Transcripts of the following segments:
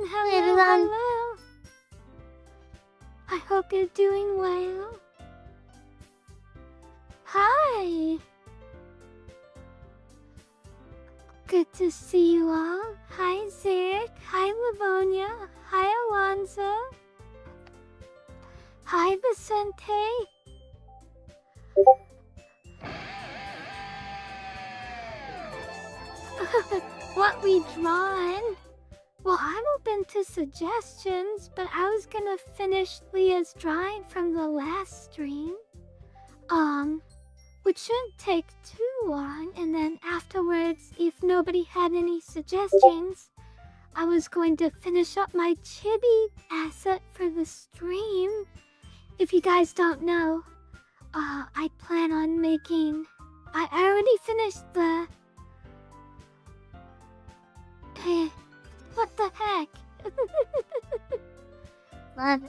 everyone. Hello. I hope you're doing well. Hi. Good to see you all. Hi, Zarek. Hi, Livonia. Hi, Alonzo. Hi, Vicente. What we drawn? Well, I'm open to suggestions, but I was gonna finish Leah's drawing from the last stream. Which shouldn't take too long, and then afterwards, if nobody had any suggestions, I was going to finish up my chibi asset for the stream. If you guys don't know, I plan on making... I already finished the... What the heck? What?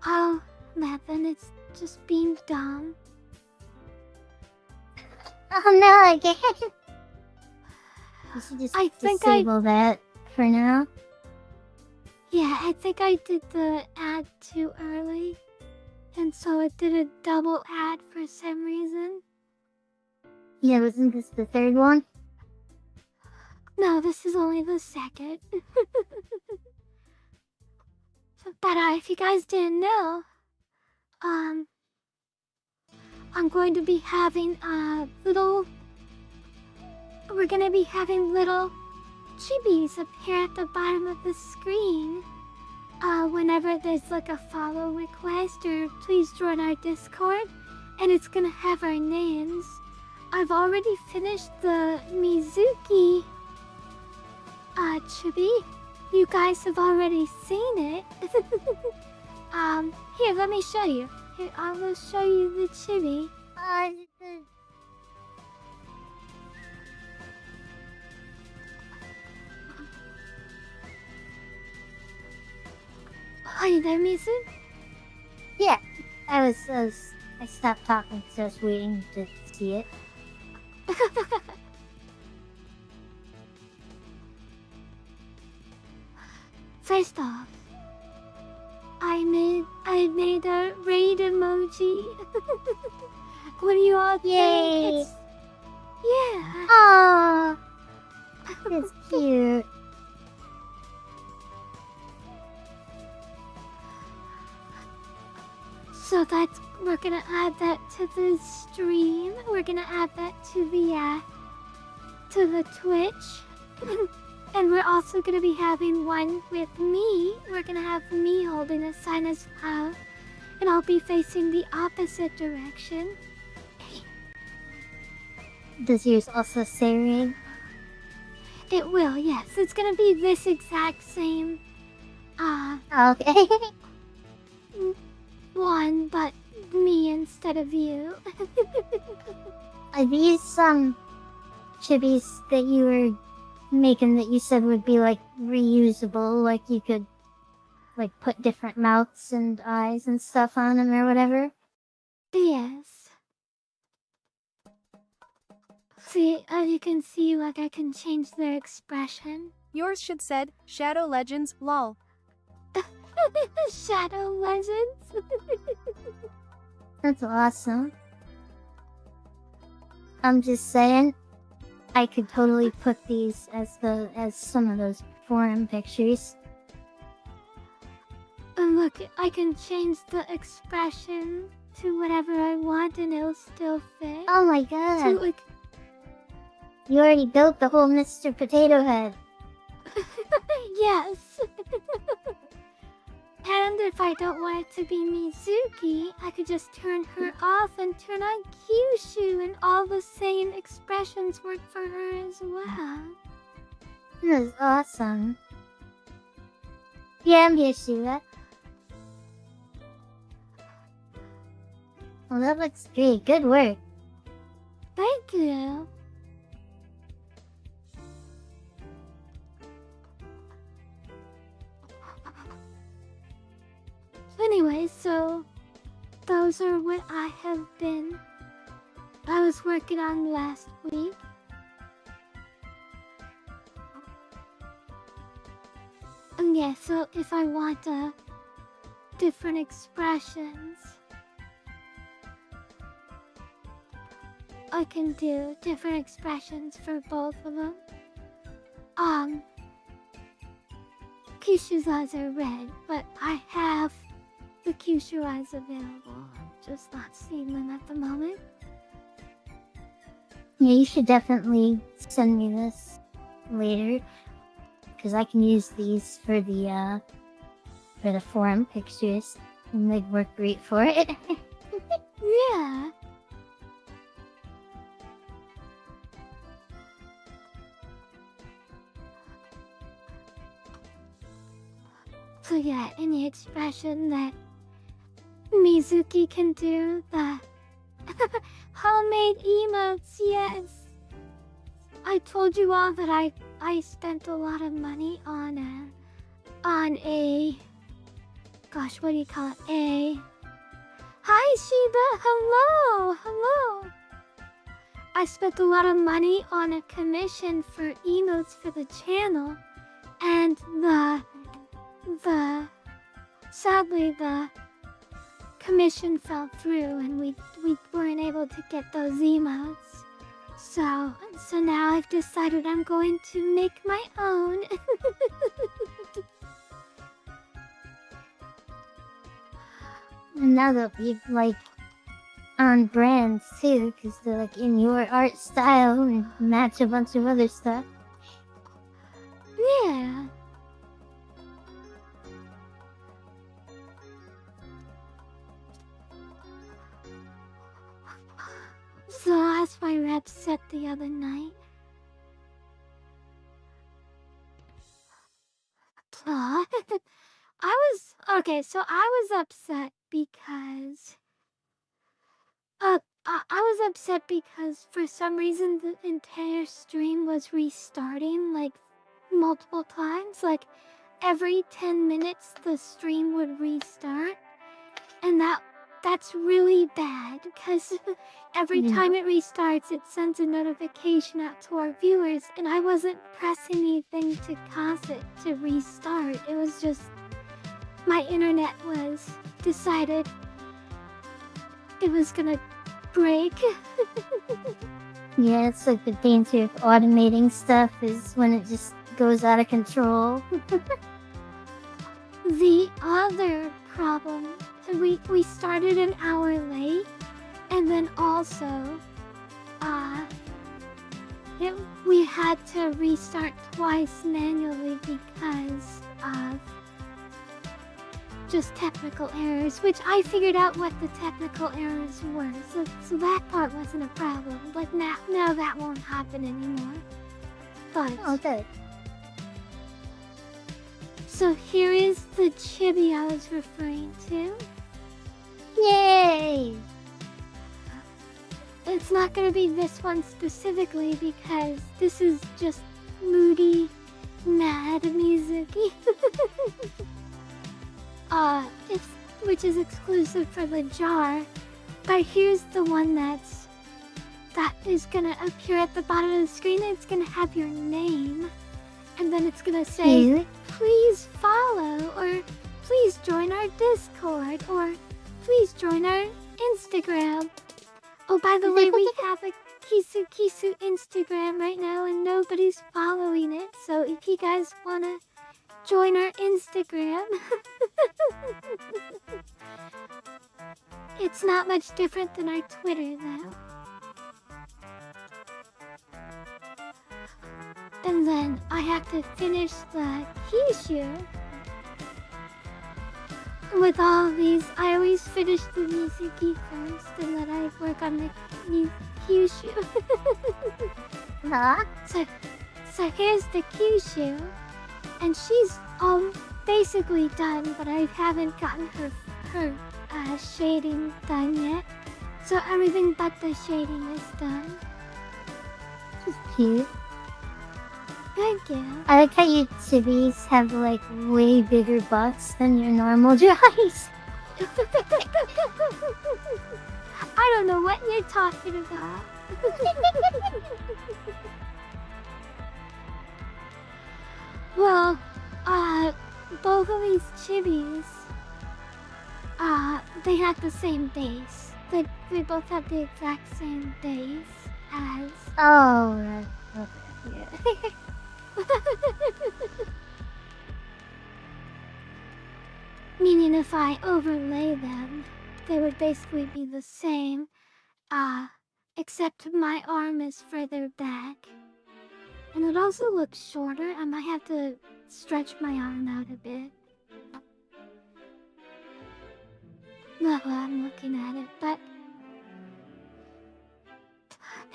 Oh, nothing. It's just being dumb. Oh no, again! You should just I think disable that for now. Yeah, I think I did the ad too early. And so it did a double ad for some reason. Yeah, wasn't this the third one? No, this is only the second. But if you guys didn't know, I'm going to be having we're gonna be having little chibis appear at the bottom of the screen. Whenever there's like a follow request or please join our Discord, and it's gonna have our names. I've already finished the Mizuki chibi. You guys have already seen it. Here, let me show you. Here, I will show you the chibi. Are you there, Mizu? Yeah, I stopped talking because I was waiting to see it. First off, I made a raid emoji. What do you all think? Yay! Yeah. Aww! It's cute. So we're gonna add that to the stream. We're gonna add that to the Twitch. And we're also gonna be having one with me. We're gonna have me holding a sign as well. And I'll be facing the opposite direction. Does yours also say ring? It will, yes. It's gonna be this exact same Okay. one, but me instead of you. Are these some chibis that you were making that you said would be like reusable, like you could like put different mouths and eyes and stuff on them or whatever? Yes. See, as you can see, like I can change their expression. Yours should said Shadow Legends lol. Shadow Legends. That's awesome. I'm just saying, I could totally put these as some of those forum pictures. And look, I can change the expression to whatever I want, and it'll still fit. Oh my god! To, like... You already built the whole Mr. Potato Head. Yes. And if I don't want it to be Mizuki, I could just turn her off and turn on Kyushu, and all the same expressions work for her as well. That's awesome. Yeah, I'm here, Shiva. Well, that looks great. Good work. Thank you. Anyway, so those are what I was working on last week. Yeah, so if I want different expressions, I can do different expressions for both of them. Kyushu's eyes are red, but I have the Kyushu eyes available. I'm just not seeing them at the moment. Yeah, you should definitely send me this later, because I can use these for the forum pictures, and they'd work great for it. Yeah. So yeah, any expression that Mizuki can do, the homemade emotes, yes. I told you all that I spent a lot of money on a gosh, what do you call it? Hi Shiba, hello. I spent a lot of money on a commission for emotes for the channel, and sadly the commission fell through and we weren't able to get those emotes. So now I've decided I'm going to make my own. And now they'll be like on brands too, because they're like in your art style and match a bunch of other stuff. Yeah. So as my rep said the other night, I was upset because I was upset because for some reason the entire stream was restarting like multiple times. Like every 10 minutes the stream would restart, and that's really bad because every time it restarts it sends a notification out to our viewers, and I wasn't pressing anything to cause it to restart. It was just my internet was decided it was gonna break. Yeah, it's like the danger of automating stuff is when it just goes out of control. The other problem, we started an hour late, and then also we had to restart twice manually because of just technical errors, which I figured out what the technical errors were, so that part wasn't a problem. But now that won't happen anymore. But Okay. so here is the chibi I was referring to. Yay! It's not gonna be this one specifically because this is just moody, mad Mizuki. Which is exclusive for the jar. But here's the one that is gonna appear at the bottom of the screen. It's gonna have your name, and then it's gonna say, please follow, or please join our Discord, or please join our Instagram. Oh, by the way, we have a Kisu Instagram right now and nobody's following it, so if you guys wanna join our Instagram, it's not much different than our Twitter though. And then I have to finish the Kyushu. With all of these, I always finish the Mizuki first, and then I work on the Kyushu. Huh? So here's the Kyushu, and she's basically done, but I haven't gotten her shading done yet. So everything but the shading is done. She's cute. Thank you. I like how you chibis have like way bigger butts than your normal dries. I don't know what you're talking about. Well, both of these chibis, they have the same base. They both have the exact same base as. Oh, right. Okay. Yeah. Meaning if I overlay them, they would basically be the same, except my arm is further back. And it also looks shorter. I might have to stretch my arm out a bit. Not while I'm looking at it, but...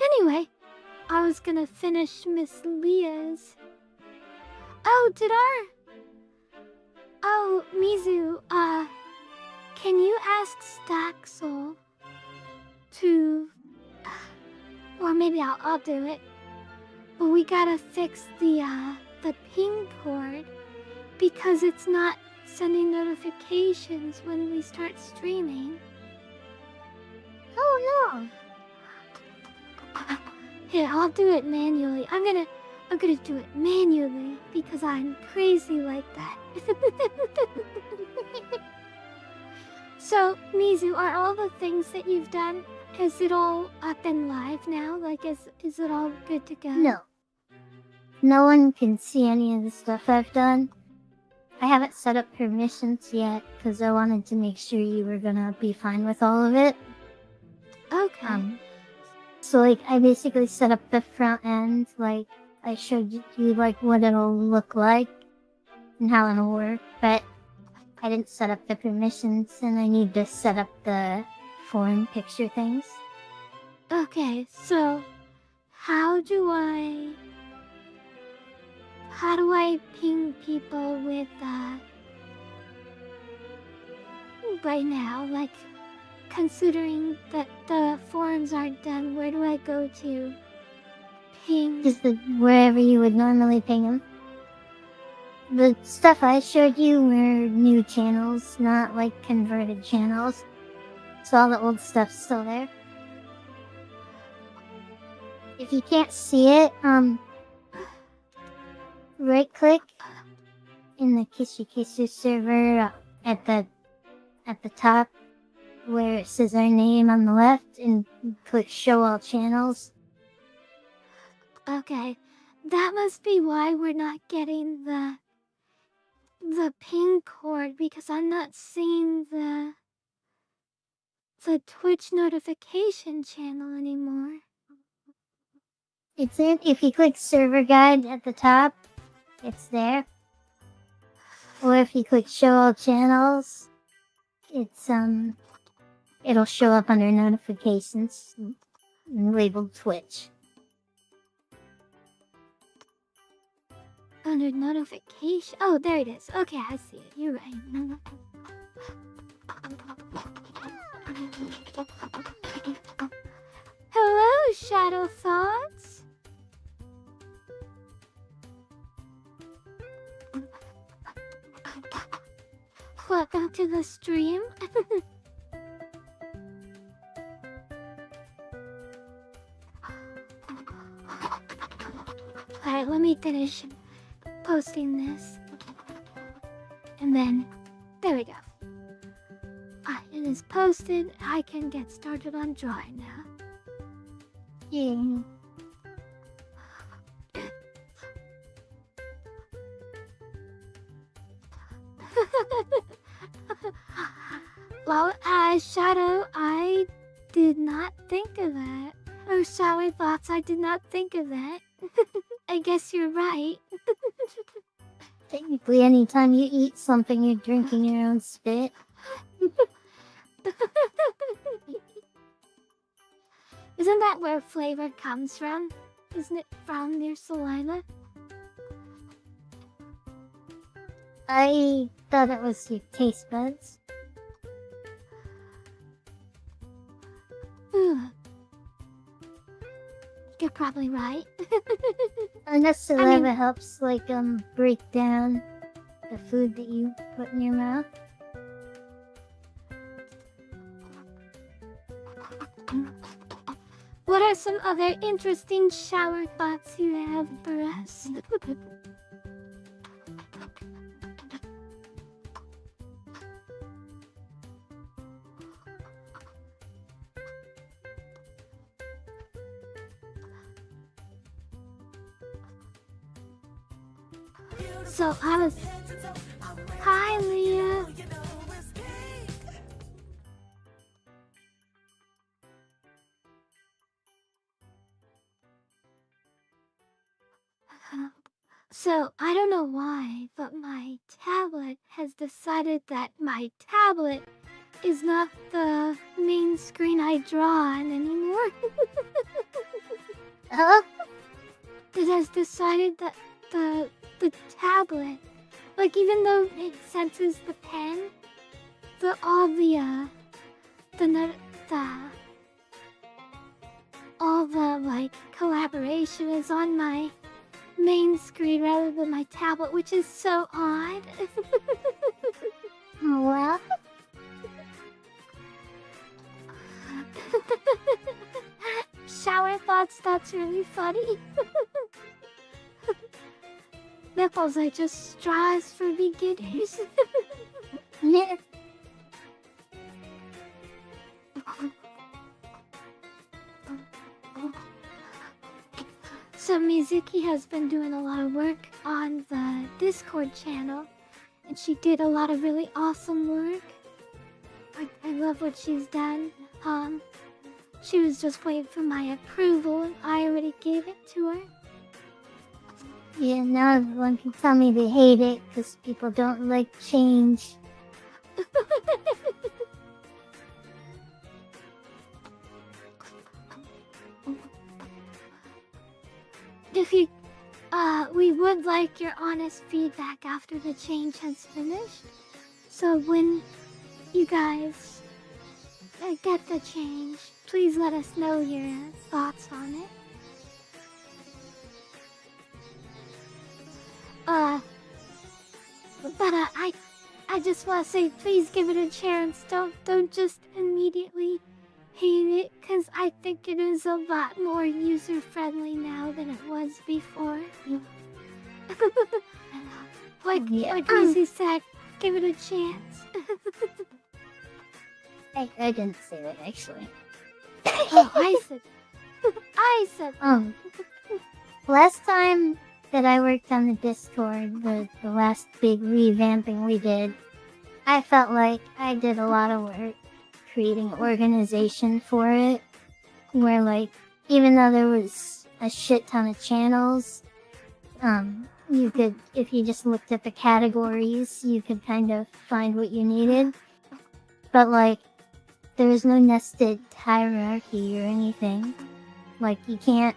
Anyway, I was gonna finish Miss Leah's... Oh, Oh, Mizu, can you ask Staxel to... Or maybe I'll do it. But we gotta fix the ping cord because it's not sending notifications when we start streaming. Oh no! Here, I'll do it manually. I'm gonna do it manually because I'm crazy like that. So, Mizu, are all the things that you've done, is it all up and live now? Like, is it all good to go? No. No one can see any of the stuff I've done. I haven't set up permissions yet because I wanted to make sure you were gonna be fine with all of it. Okay. So like I basically set up the front end, like I showed you like what it'll look like and how it'll work, but I didn't set up the permissions and I need to set up the form picture things. Okay, so how do I ping people with right now, like considering that the forums aren't done, where do I go to ping? Just wherever you would normally ping them. The stuff I showed you were new channels, not like converted channels. So all the old stuff's still there. If you can't see it, right click in the Kishu server at the top where it says our name on the left and click show all channels. Okay, that must be why we're not getting the ping cord because I'm not seeing the Twitch notification channel anymore. It's in, if you click server guide at the top, it's there. Or if you click show all channels, it's it'll show up under notifications and labeled Twitch. Under notification. Oh, there it is. Okay, I see it. You're right. Hello, Shadow Thoughts. Welcome to the stream. Alright, let me finish posting this. And then, there we go. It is posted. I can get started on drawing now. Yeah. Well, Shadow, I did not think of that. Oh, Shower Thoughts, I did not think of that. I guess you're right. Technically, anytime you eat something, you're drinking your own spit. Isn't that where flavor comes from? Isn't it from your saliva? I thought it was your taste buds. You're probably right. And that saliva helps, like, break down the food that you put in your mouth. What are some other interesting shower thoughts you have for us? So I was. Hi, Leah. So, I don't know why, but my tablet has decided that my tablet is not the main screen I draw on anymore. Oh, It has decided that the tablet, like even though it senses the pen, all the like collaboration is on my main screen rather than my tablet, which is so odd. well, Shower thoughts, that's really funny. Nipples are just straws for beginners. yeah. So Mizuki has been doing a lot of work on the Discord channel, and she did a lot of really awesome work. I love what she's done. She was just waiting for my approval, and I already gave it to her. Yeah, now everyone can tell me they hate it because people don't like change. If you, we would like your honest feedback after the change has finished. So when you guys get the change, please let us know your thoughts on it. But I just want to say, please give it a chance. Don't just immediately hate it, because I think it is a lot more user-friendly now than it was before. Like Gracie said, give it a chance. I didn't say that actually. Oh, I said. Last time that I worked on the Discord, the last big revamping we did, I felt like I did a lot of work creating organization for it, where like, even though there was a shit ton of channels, you could, if you just looked at the categories, you could kind of find what you needed. But like, there is no nested hierarchy or anything. Like, you can't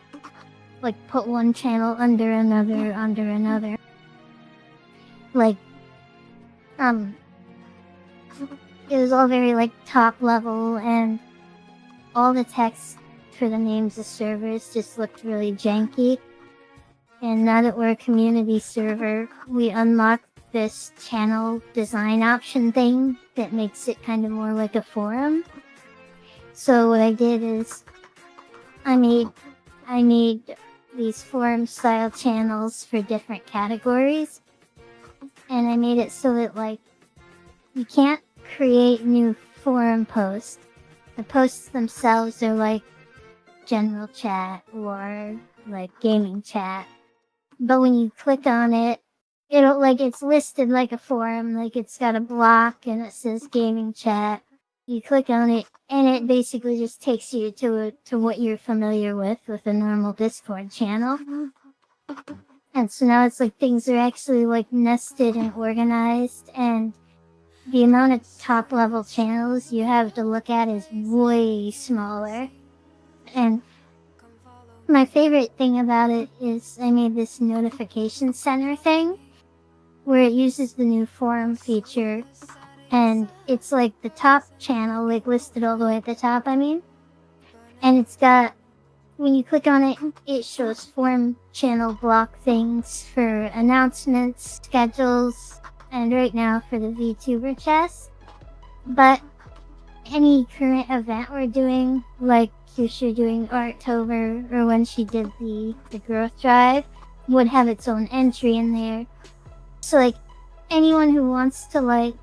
like put one channel under another. Like, it was all very like top level, and all the text for the names of servers just looked really janky. And now that we're a community server, we unlocked this channel design option thing that makes it kind of more like a forum. So what I did is I made these forum style channels for different categories, and I made it so that like you can't create new forum posts. The posts themselves are like general chat or like gaming chat. But when you click on it, it'll like, it's listed like a forum, like it's got a block and it says gaming chat. You click on it and it basically just takes you to what you're familiar with a normal Discord channel. And so now it's like things are actually like nested and organized, and the amount of top level channels you have to look at is way smaller. And my favorite thing about it is I made this notification center thing where it uses the new forum feature, and it's like the top channel, like listed all the way at the top, and it's got, when you click on it, it shows forum channel block things for announcements, schedules, and right now for the VTuber chest. But any current event we're doing, like Kyushu doing Arttober, or when she did the growth drive, would have its own entry in there. So like, anyone who wants to like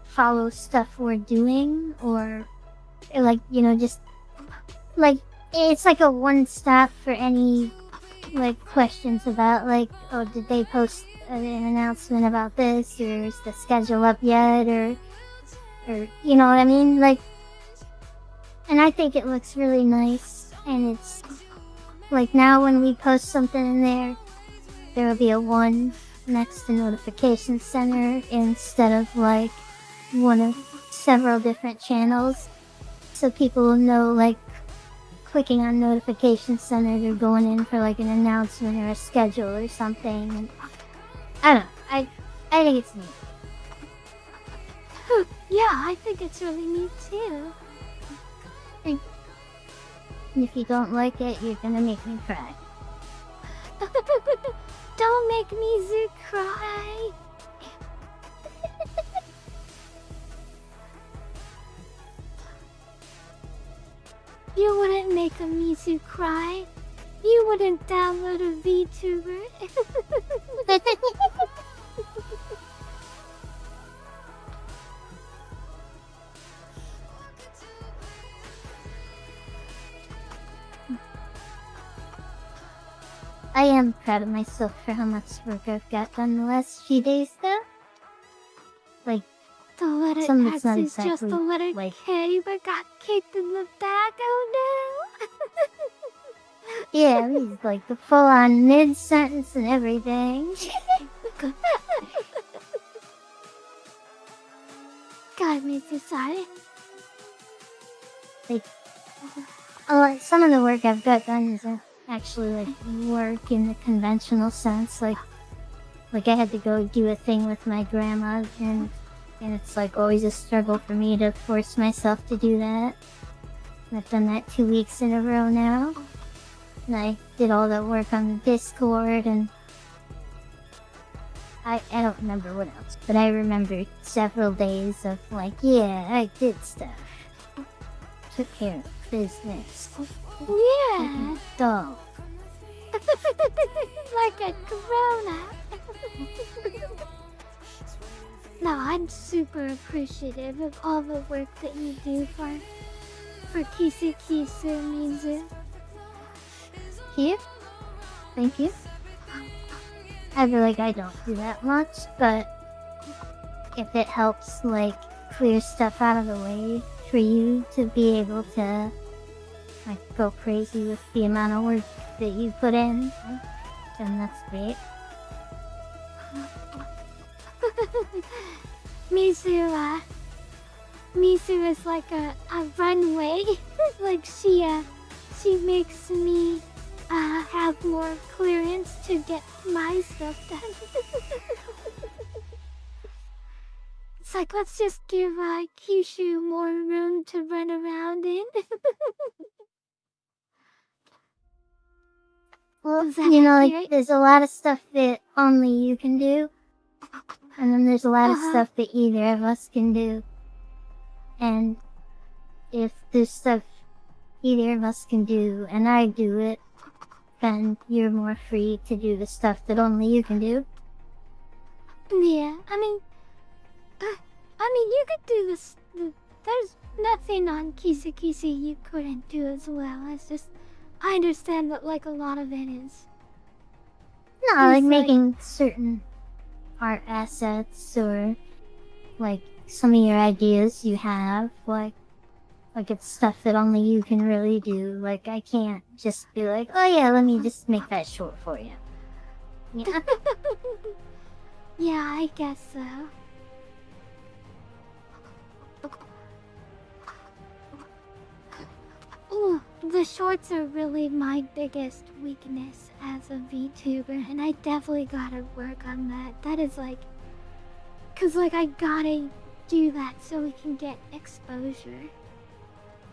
follow stuff we're doing, or like, you know, just like, it's like a one-stop for any like questions about like, oh, did they post an announcement about this, or is the schedule up yet, or you know what I mean? Like, and I think it looks really nice, and it's like now when we post something in there will be a 1 next to notification center instead of like one of several different channels, so people will know, like, clicking on notification center, they're going in for like an announcement or a schedule or something. And I don't know, I think it's neat. Yeah, I think it's really neat too. And if you don't like it, you're gonna make me cry. Don't make Mizu cry. You wouldn't make a Mizu cry. You wouldn't download a VTuber. I am proud of myself for how much work I've got done the last few days, though. Like, The letter some of it's X not is just exactly, the letter like- K, but got kicked in the back. Oh no! yeah, he's like the full-on mid-sentence and everything. God, Mizu, sorry. Some of the work I've got done isn't actually like work in the conventional sense. Like I had to go do a thing with my grandma, and it's like always a struggle for me to force myself to do that. And I've done that 2 weeks in a row now. And I did all that work on the Discord, and I don't remember what else, but I remember several days of like, yeah, I did stuff. Took care of business. Yeah. Dog. Like a corona. No, I'm super appreciative of all the work that you do for Kisu Kisu Mizu. Here? Thank you. I feel like I don't do that much, but if it helps, like, clear stuff out of the way for you to be able to, like, go crazy with the amount of work that you put in, then that's great. Mizu is like a runway. Like she makes me have more clearance to get my stuff done. It's like, let's just give Kyushu more room to run around in. Well, Is that you know, like, accurate? there's a lot of stuff that only you can do, and then there's a lot of Uh-huh. stuff that either of us can do. And if there's stuff either of us can do and I do it, then you're more free to do the stuff that only you can do. Yeah, I mean, you could do this. There's nothing on Kisa Kisa you couldn't do as well. It's just, I understand that like a lot of it is. No, like It's like- making certain art assets, or like some of your ideas you have, like it's stuff that only you can really do. Like, I can't just be like, oh yeah, let me just make that short for you. Yeah. Yeah, I guess so. Ooh, the shorts are really my biggest weakness as a VTuber, and I definitely gotta work on that. That is like, cause like I gotta do that so we can get exposure.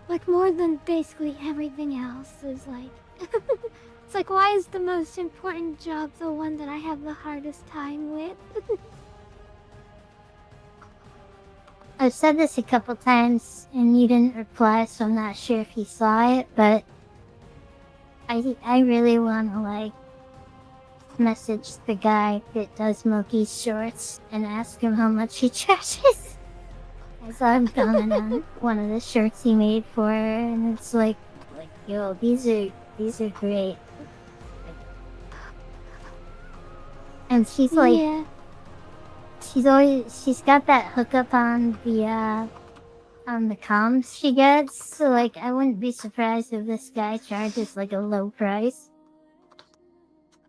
Like more than basically everything else is like, it's like, why is the most important job the one that I have the hardest time with? I've said this a couple times and you didn't reply, so I'm not sure if you saw it, but I really want to, like, message the guy that does Moki's shorts and ask him how much he charges. I saw him comment on one of the shirts he made for her, and it's like, yo, these are great. And she's like, Yeah. she's got that hookup on the comms she gets. So like, I wouldn't be surprised if this guy charges like a low price.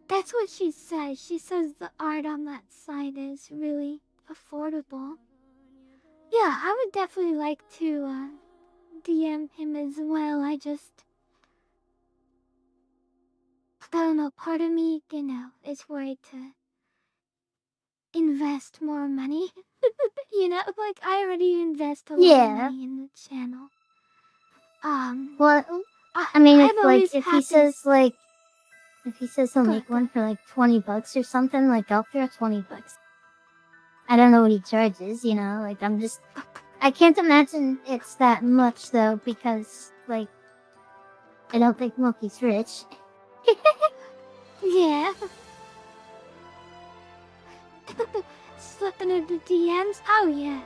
That's what she says. She says the art on that site is really affordable. Yeah, I would definitely like to DM him as well. I don't know, part of me, is worried to invest more money. Like I already invest a lot of Yeah. money in the channel. Well, I mean, I'm always if happy. he says like, if he says he'll Go make ahead. one for like $20 or something, like I'll throw $20. I don't know what he charges, like I can't imagine it's that much though, because like, I don't think Moki's rich. Yeah. Slipping into DMs? Oh yes.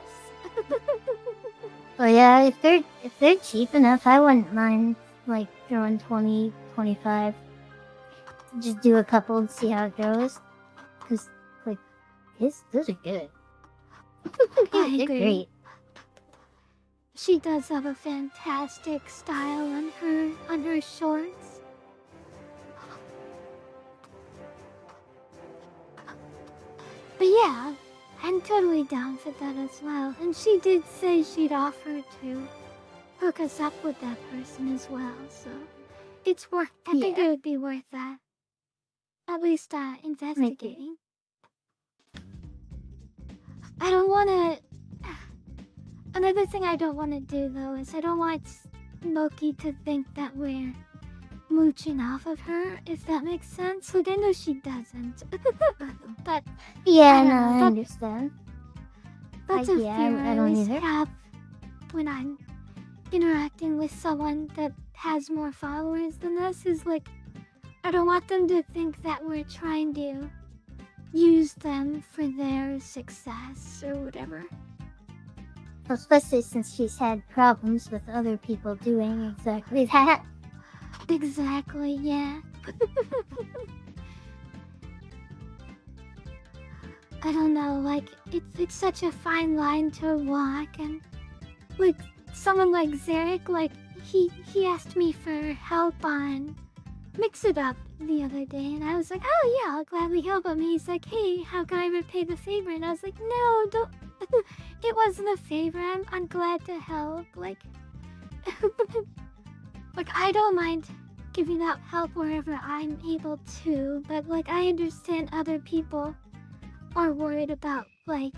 But yeah, if they're cheap enough, I wouldn't mind like throwing 20, 25. Just do a couple and see how it goes. Cause like, those are good. I They're agree. great. She does have a fantastic style on her shorts. But yeah, I'm totally down for that as well. And she did say she'd offer to hook us up with that person as well, so it's worth. I think Yeah. it would be worth that. At least investigating. I don't want to. Another thing I don't want to do though is I don't want Moki to think that we're mooching off of her, if that makes sense. Like I know she doesn't, but Yeah, I don't no, know, I understand. that's a yeah, fear I I don't always either. have when I'm interacting with someone that has more followers than us. Is like I don't want them to think that we're trying to use them for their success or whatever. Especially since she's had problems with other people doing exactly that. Exactly, yeah. I don't know, like, it's such a fine line to walk, and, like, someone like Zarek, like, he asked me for help on Mix It Up the other day, and I was like, oh yeah, I'll gladly help him. He's like, hey, how can I repay the favor? And I was like, no, don't, it wasn't a favor, I'm glad to help, like, like, I don't mind giving out help wherever I'm able to, but, like, I understand other people are worried about, like,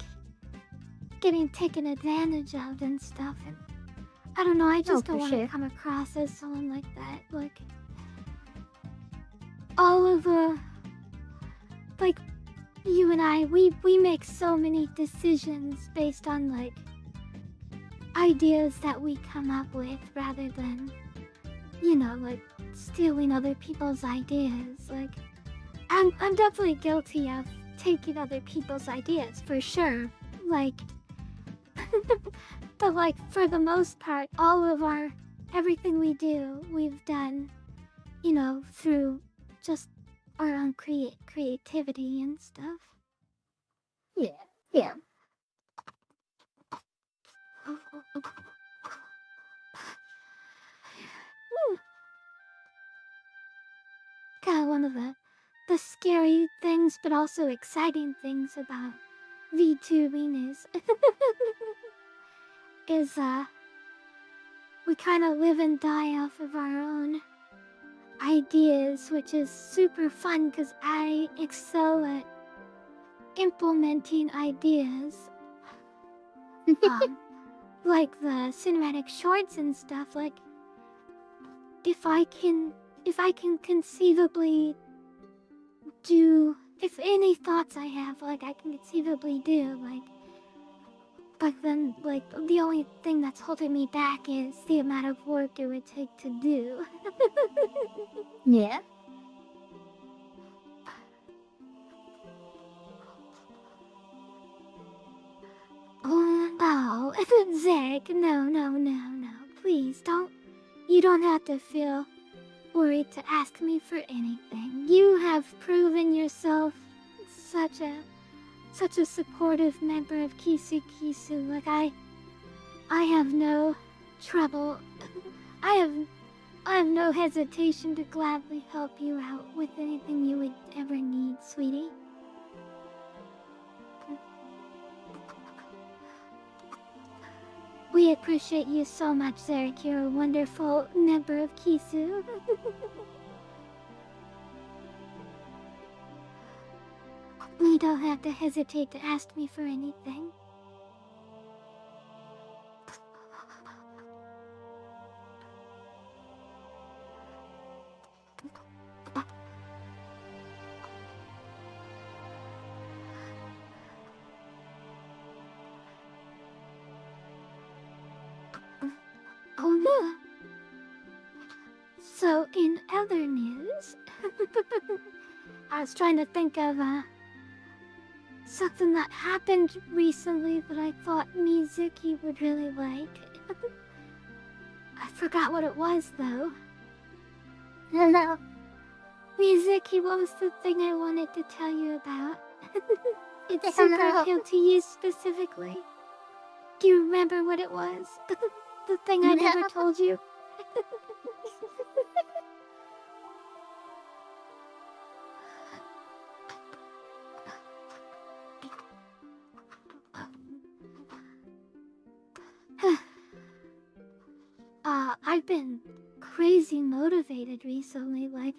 getting taken advantage of and stuff, and I don't know, I just don't want to come across as someone like that, like, all of the, like, you and I, we make so many decisions based on, like, ideas that we come up with rather than, like, stealing other people's ideas. Like, I'm definitely guilty of taking other people's ideas, for sure. Like, but, like, for the most part, all of everything we do, we've done, through just our own creativity and stuff. Yeah. God, one of the scary things, but also exciting things about VTubing is we kind of live and die off of our own ideas, which is super fun because I excel at implementing ideas. Like the cinematic shorts and stuff. Like, if I can conceivably do, if any thoughts I have, like, I can conceivably do, like, but then, like, the only thing that's holding me back is the amount of work it would take to do. Yeah. Oh, no, Zarek, no. Please, you don't have to feel worried to ask me for anything. You have proven yourself such a supportive member of Kisu Kisu. Like I have no trouble. I have no hesitation to gladly help you out with anything you would ever need, sweetie. We appreciate you so much, Zarek. You're a wonderful member of Kisu. You don't have to hesitate to ask me for anything. Oh yeah. So in other news, I was trying to think of something that happened recently that I thought Mizuki would really like. I forgot what it was though. No. Mizuki, what was the thing I wanted to tell you about? It's I super don't know. appealed to you specifically. Do you remember what it was? The thing I never No. told you? I've been crazy motivated recently, like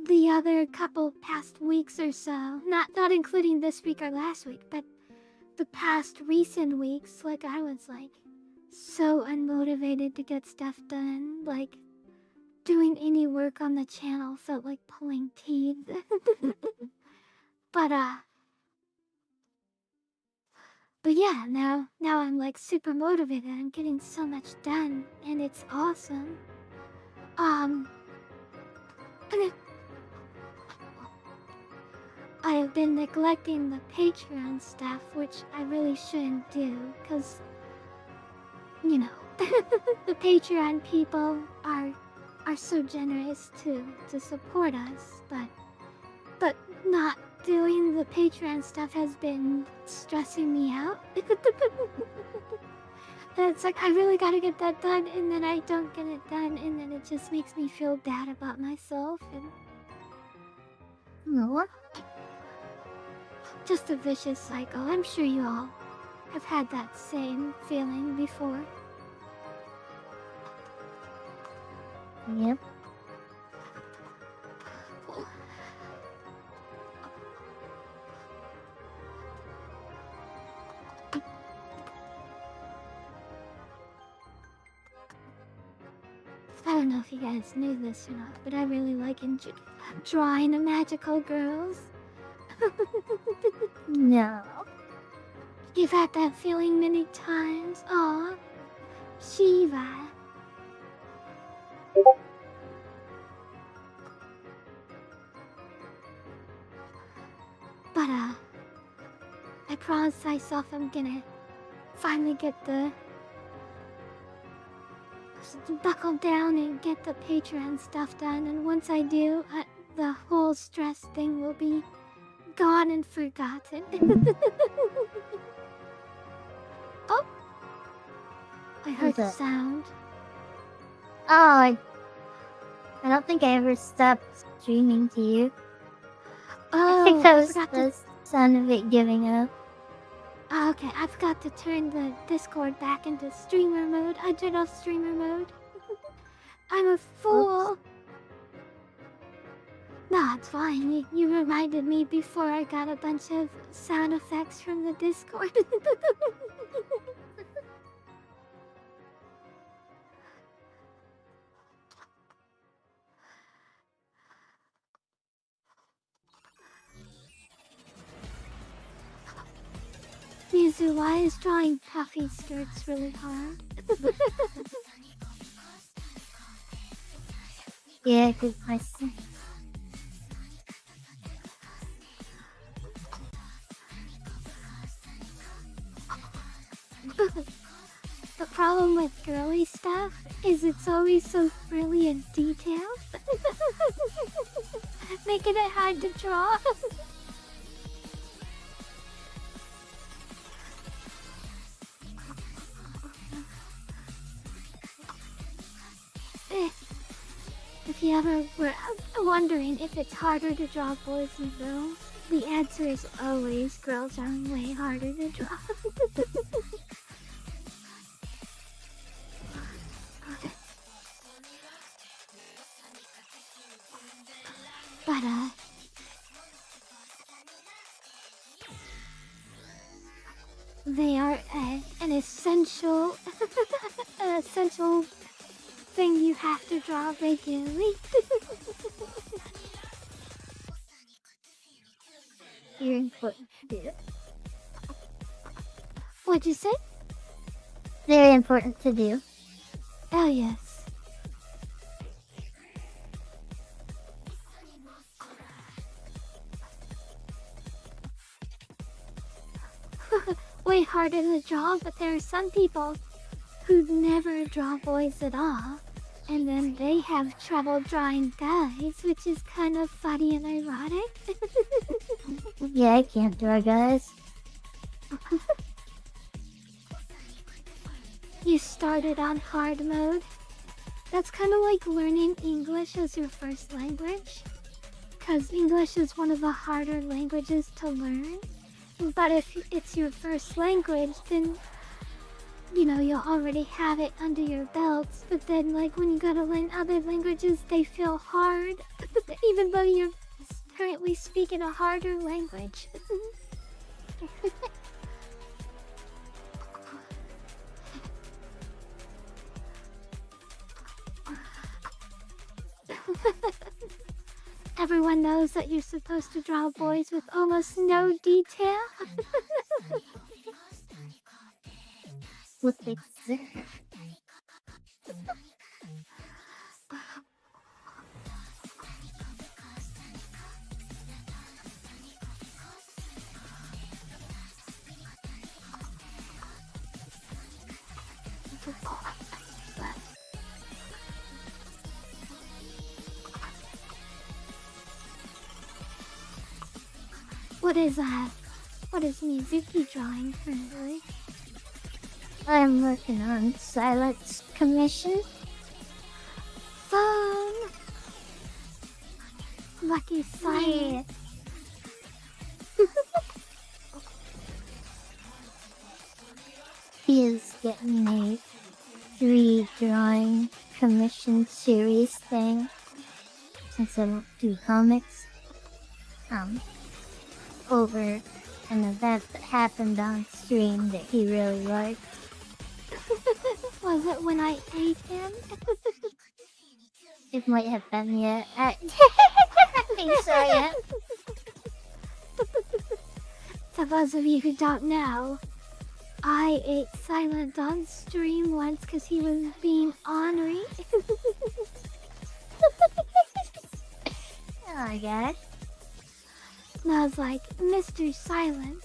the other couple past weeks or so. Not including this week or last week, but the past recent weeks, like I was like so unmotivated to get stuff done. Like doing any work on the channel felt like pulling teeth. But yeah, now I'm like super motivated. I'm getting so much done, and it's awesome. I have been neglecting the Patreon stuff, which I really shouldn't do, because, you know, the Patreon people are so generous to support us, but not doing the Patreon stuff has been stressing me out. And it's like, I really gotta get that done, and then I don't get it done, and then it just makes me feel bad about myself, and No. just a vicious cycle. I'm sure you all have had that same feeling before. Yep. I don't know if you guys knew this or not, but I really like drawing the magical girls. No. You've had that feeling many times. Aw, Shiva. But I promised myself I'm gonna finally get buckle down and get the Patreon stuff done, and once I do, the whole stress thing will be gone and forgotten. Oh! I heard Who's the that? sound. Oh, I don't think I ever stopped streaming to you. Oh, I think that was forgot the sound of it giving up. Oh, okay, I forgot to turn the Discord back into streamer mode. I turned off streamer mode. I'm a fool. Nah, it's fine. You reminded me before I got a bunch of sound effects from the Discord. Mizu, why is drawing puffy skirts really hard? Yeah, cause my son. The problem with girly stuff is it's always so frilly and detailed, making it hard to draw. you ever were wondering if it's harder to draw boys than girls, the answer is always girls are way harder to draw. But, they are an essential, essential thing you have to draw regularly. You're important to do. What'd you say? Very important to do. Oh, yes. Way harder to draw, but there are some people who never draw boys at all, and then they have trouble drawing guys, which is kind of funny and ironic. Yeah, I can't draw guys. You started on hard mode. That's kind of like learning English as your first language, because English is one of the harder languages to learn. But if it's your first language, then, you know, you'll already have it under your belts. But then, like, when you gotta learn other languages, they feel hard, even though you're currently speaking a harder language. Everyone knows that you're supposed to draw boys with almost no detail. What they What is Mizuki drawing currently? I'm working on Silence Commission. Fun! Lucky Silence. He is getting a 3 drawing commission series thing. Since I don't do comics. Over an event that happened on stream that he really liked. Was it when I ate him? It might have been, yeah. I think so, yeah. For those of you who don't know, I ate Silent on stream once because he was being ornery. Oh my god. And I was like, Mr. Silent,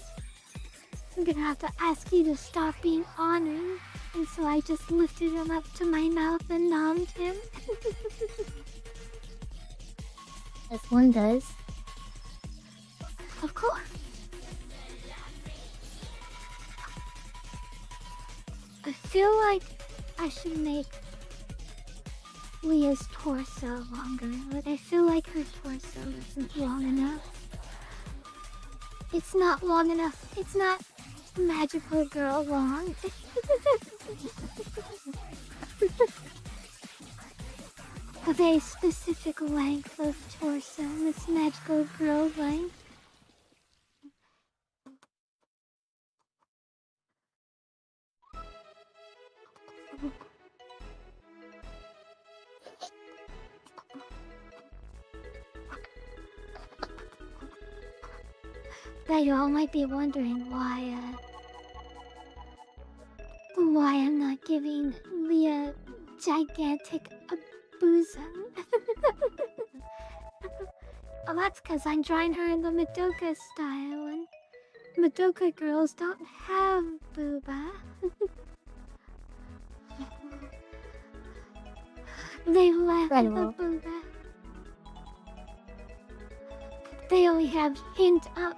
I'm gonna have to ask you to stop being ornery. And so I just lifted him up to my mouth and nommed him. As one does. Of course. I feel like I should make Leah's torso longer, but I feel like her torso isn't long enough. It's not long enough. It's not magical girl long. A very specific length of torso, this magical girl length. Now you all might be wondering why I'm not giving Leah gigantic bosom. Well, that's because I'm drawing her in the Madoka style, and Madoka girls don't have booba. They left the booba. They only have hint of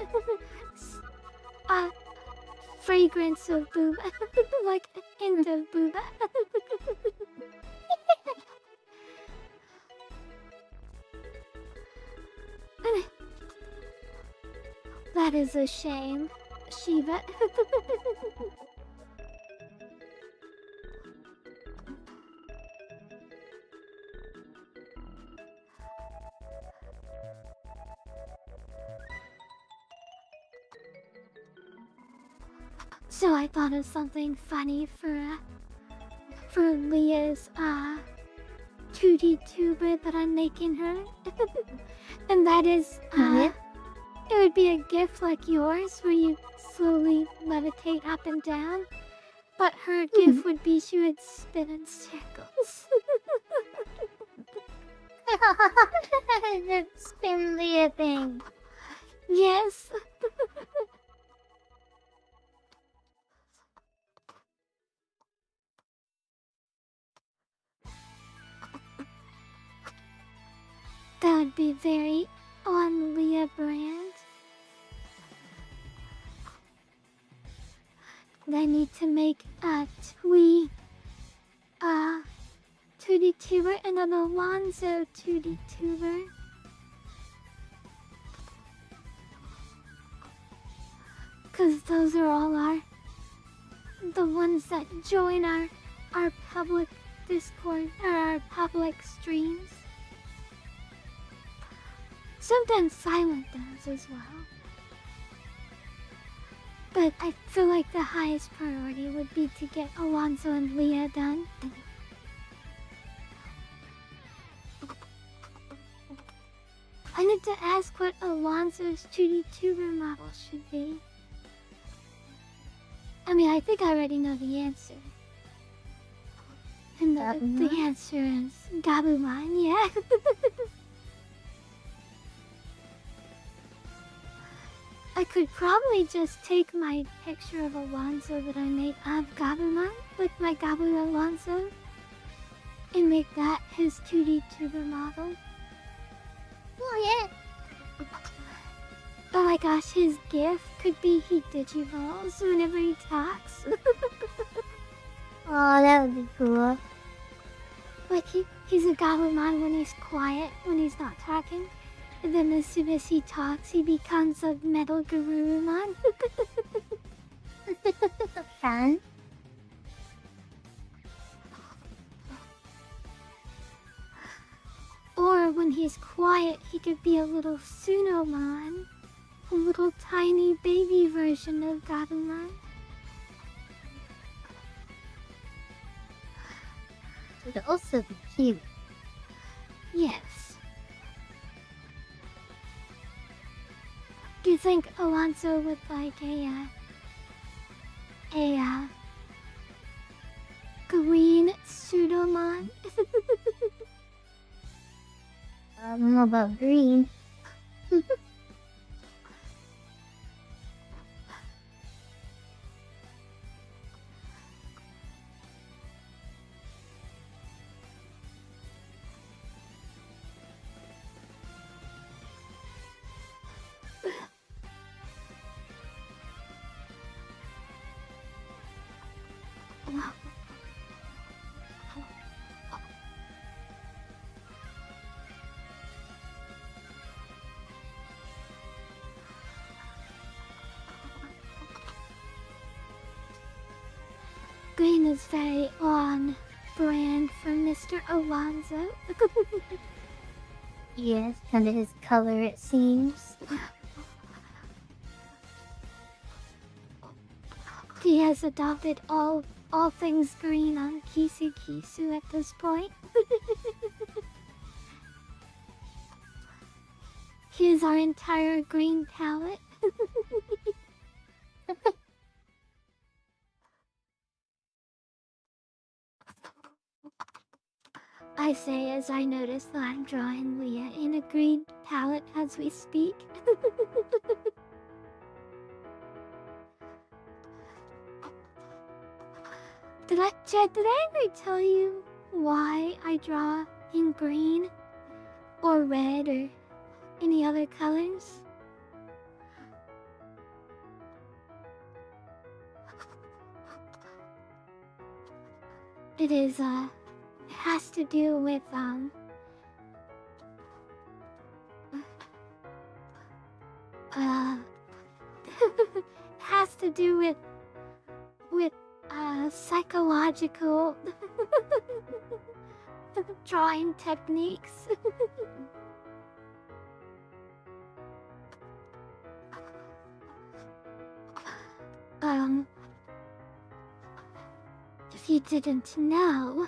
fragrance of booba, like a hint of booba. is a shame, Shiva. So I thought of something funny for Leah's 2D tuber that I'm making her. And that is Yeah. it would be a gift like yours where you slowly levitate up and down. But her gift would be she would spin in circles. The spin Leah thing. Yes. That would be very on Leah brand. I need to make a 2D tuber and an Alonzo 2D tuber. Cause those are all the ones that join our public Discord or our public streams. Sometimes Silent does as well. But I feel like the highest priority would be to get Alonzo and Leah done. I need to ask what Alonzo's 2D tuber model should be. I mean, I think I already know the answer. And the answer is Gabumon, yeah. I could probably just take my picture of Alonzo that I made of Gabumon, like my Gabu Alonzo, and make that his 2D tuber model. Oh yeah. Oh my gosh, his gift could be he digivolves whenever he talks. Oh, that would be cool. Like he's a Gabumon when he's quiet, when he's not talking. And then as soon as he talks, he becomes a Metal Garurumon. Fun. Or when he's quiet, he could be a little Sunomon. A little tiny baby version of Gabumon. It would also be cute. Yes. Do you think Alonzo would like a green Pseudomon? I don't know about green. Green is very on brand for Mr. Alonzo. Yes, kind of his color, it seems. He has adopted all things green on Kisu Kisu at this point. He is our entire green palette. I say as I notice that I'm drawing Leah in a green palette as we speak. Jed, did I ever tell you why I draw in green or red or any other colors? It has to do with do with psychological drawing techniques. If you didn't know,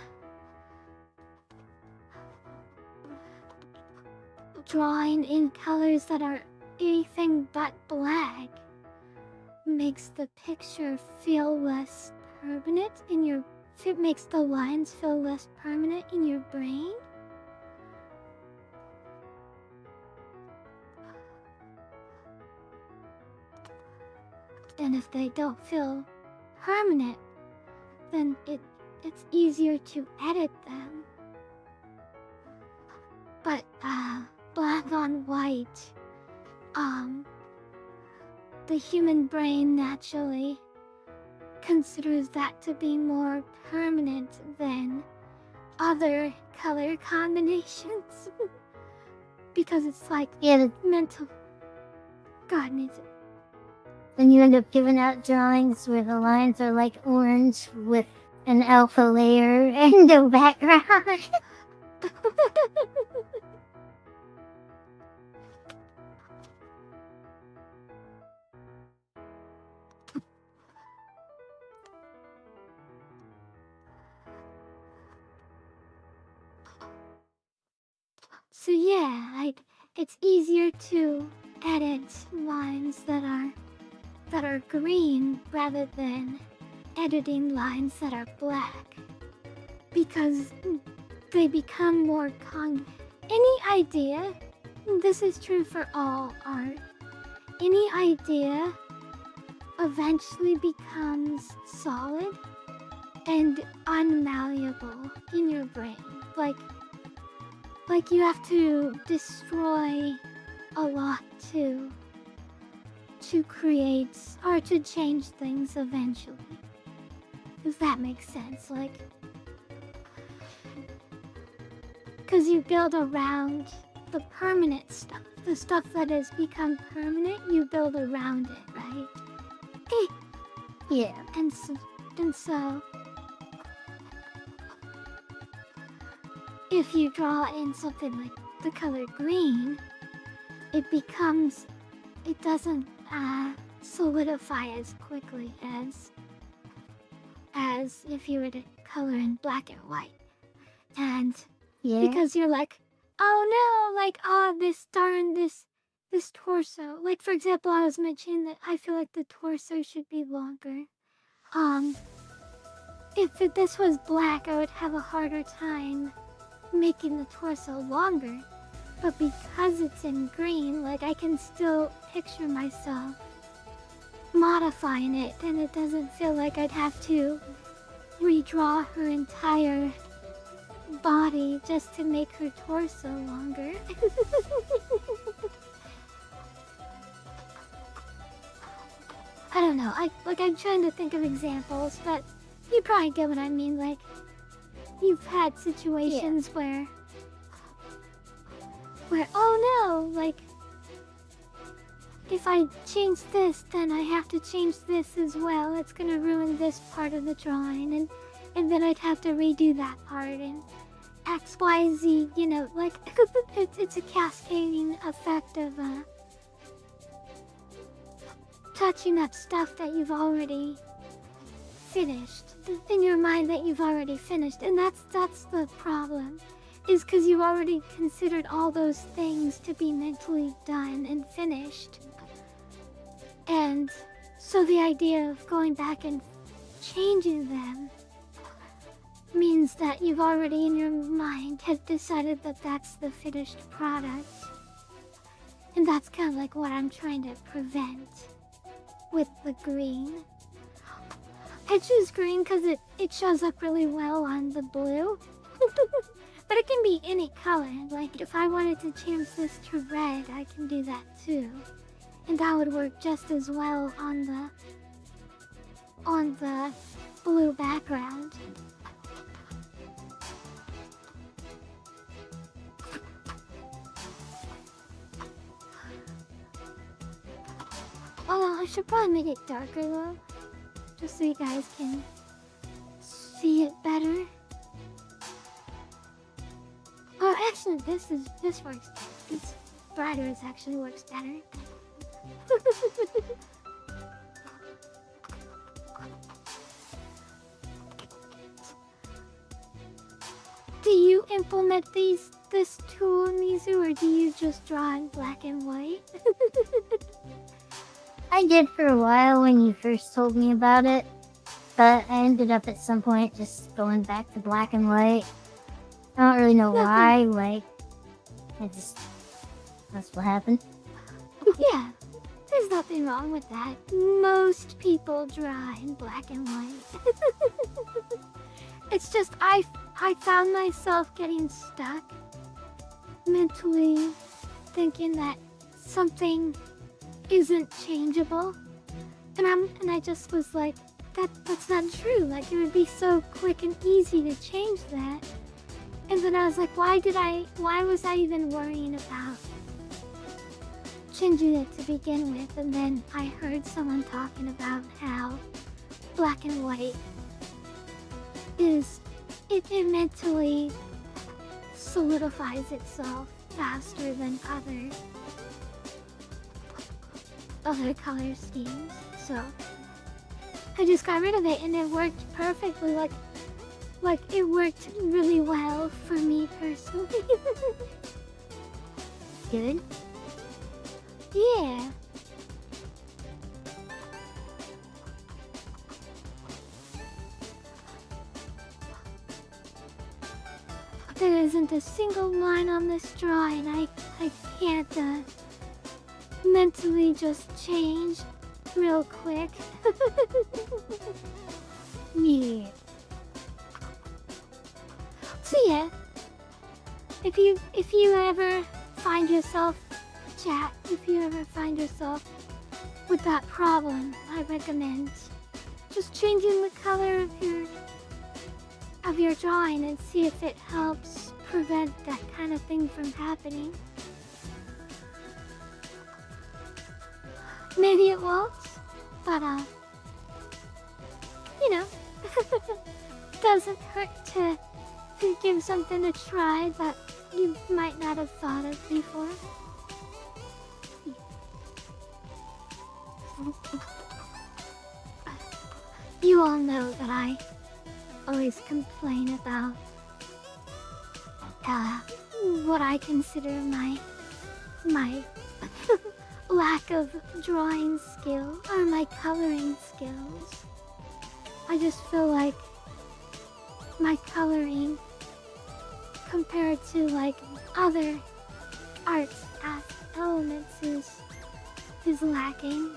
drawing in colors that are anything but black makes the picture feel less permanent in your... It makes the lines feel less permanent in your brain. And if they don't feel permanent, then it's easier to edit them. But black on white, the human brain naturally considers that to be more permanent than other color combinations. Because it's like mental... God needs it. Then you end up giving out drawings where the lines are like orange with an alpha layer and no background. So yeah, it's easier to edit lines that are green rather than editing lines that are black, because they become more any idea, this is true for all art, any idea eventually becomes solid and unmalleable in your brain. Like you have to destroy a lot to create or to change things eventually. If that makes sense, like, because you build around the permanent stuff, the stuff that has become permanent, you build around it, right? Yeah. And so if you draw in something like the color green, it doesn't solidify as quickly as if you were to color in black and white. And because you're like, oh no, like, oh, this torso. Like, for example, I was mentioning that I feel like the torso should be longer. If this was black, I would have a harder time making the torso longer. But because it's in green, like, I can still picture myself modifying it, and it doesn't feel like I'd have to redraw her entire body just to make her torso longer. I don't know, I'm trying to think of examples, but you probably get what I mean. Like, you've had situations where, oh no, like, if I change this, then I have to change this as well. It's gonna ruin this part of the drawing, and then I'd have to redo that part, and X, Y, Z, you know, like, it's a cascading effect of, touching up stuff that you've already finished, in your mind that you've already finished, and that's the problem, is because you've already considered all those things to be mentally done and finished. And so the idea of going back and changing them means that you've already in your mind have decided that that's the finished product. And that's kind of like what I'm trying to prevent with the green. I choose green because it shows up really well on the blue. But it can be any color. Like, if I wanted to change this to red, I can do that too. And that would work just as well on the blue background. Well, I should probably make it darker though, just so you guys can see it better. Oh, actually, this works. It's brighter. It actually works better. Do you implement this tool, Mizu, or do you just draw in black and white? I did for a while when you first told me about it, but I ended up at some point just going back to black and white. I don't really know why, like, that's what happened. Yeah, there's nothing wrong with that. Most people draw in black and white. It's just I found myself getting stuck mentally thinking that something isn't changeable. And I just was like, that's not true. Like, it would be so quick and easy to change that. And then I was like, why was I even worrying about changing it to begin with? And then I heard someone talking about how black and white is, it mentally solidifies itself faster than other color schemes. So I just got rid of it and it worked perfectly. Like it worked really well for me personally. Good. Yeah. There isn't a single line on this drawing I can't mentally just change real quick. Yeah. So yeah, if you ever find yourself, chat, if you ever find yourself with that problem, I recommend just changing the color of your drawing and see if it helps prevent that kind of thing from happening. Maybe it won't, but you know, doesn't hurt to give something a try that you might not have thought of before. You all know that I always complain about what I consider my lack of drawing skill or my coloring skills. I just feel like my coloring compared to like other arts elements is lacking.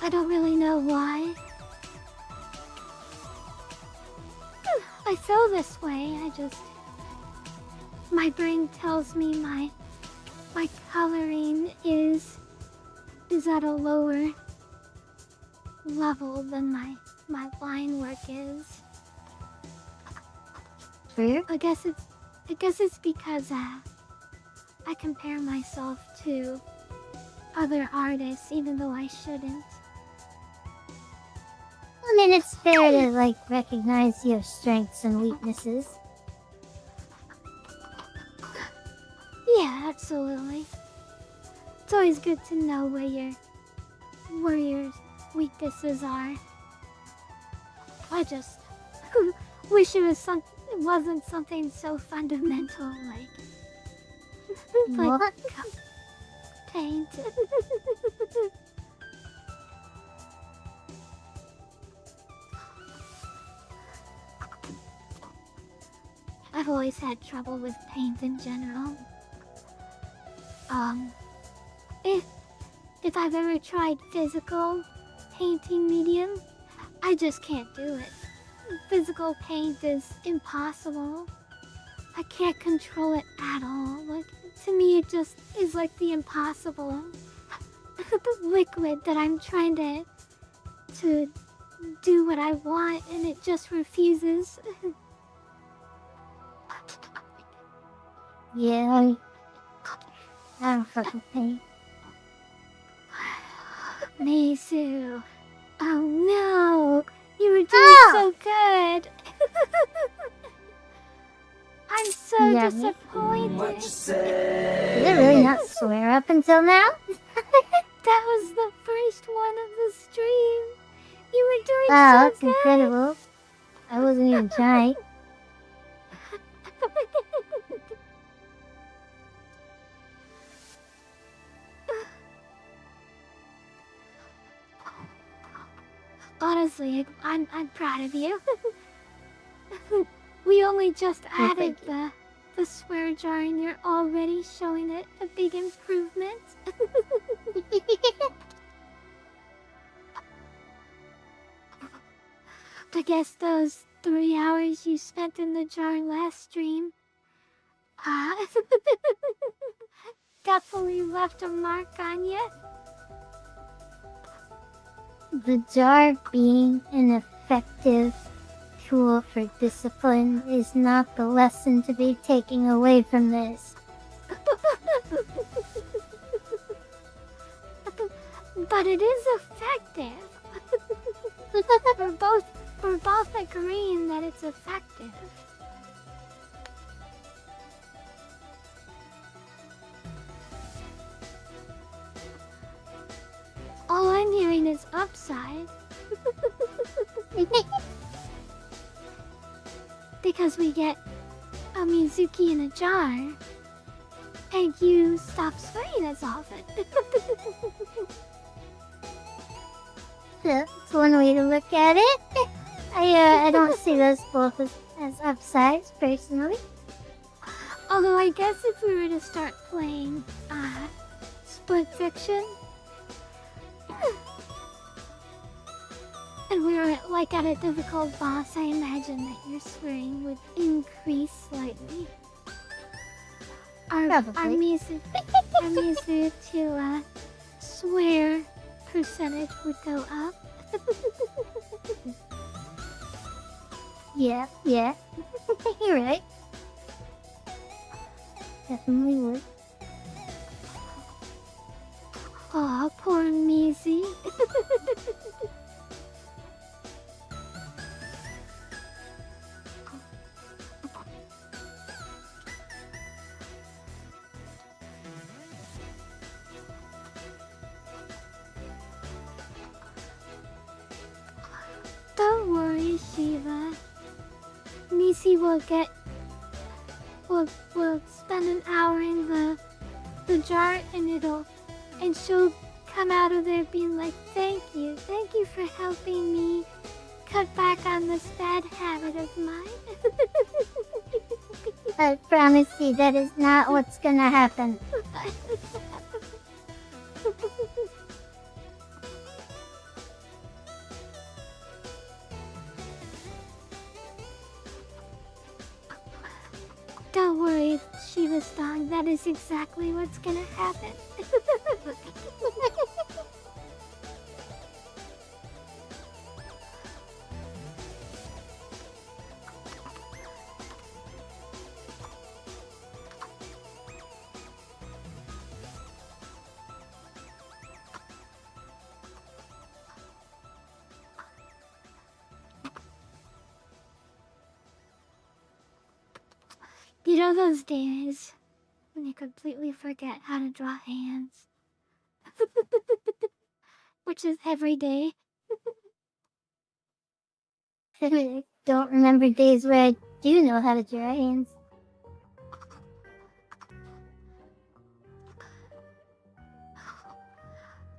I don't really know why. I feel this way. My brain tells me my coloring is at a lower level than my line work is. Fair? I guess it's because I compare myself to other artists even though I shouldn't. I mean, it's fair to, like, recognize your strengths and weaknesses. Yeah, absolutely. It's always good to know where your weaknesses are. I just wish it wasn't something so fundamental like What? paint. I've always had trouble with paint in general. If I've ever tried physical painting medium, I just can't do it. Physical paint is impossible. I can't control it at all. Like, to me, it just is like the impossible liquid that I'm trying to do what I want, and it just refuses. Yeah, I don't fucking think. Mizu. Oh no! You were doing Oh! so good! I'm so Yeah, me? disappointed. Did it really not swear up until now? That was the first one of the stream. You were doing Wow, so that's good. incredible. I wasn't even trying. Honestly, I'm proud of you. We only just Well, added thank the swear jar and you're already showing it a big improvement. I guess those 3 hours you spent in the jar last stream definitely left a mark on you. The jar being an effective tool for discipline is not the lesson to be taken away from this. But it is effective. we're both agreeing that it's effective. All I'm hearing is upside. Because we get a Mizuki in a jar, and you stop swearing as often. That's one way to look at it. I don't see those both as upsides, personally. Although I guess if we were to start playing Split Fiction, and we were like at a difficult boss, I imagine that your swearing would increase slightly. Our Probably. Mizu to swear percentage would go up. Yeah. You're right. Definitely would. Aw, poor Mizu. Don't worry, Shiva. Nisi will spend an hour in the jar and she'll come out of there being like, thank you for helping me cut back on this bad habit of mine. I promise you that is not what's gonna happen. Don't worry, Shiva's dog, that is exactly what's gonna happen. You know those days when you completely forget how to draw hands? Which is every day. I don't remember days where I do know how to draw hands.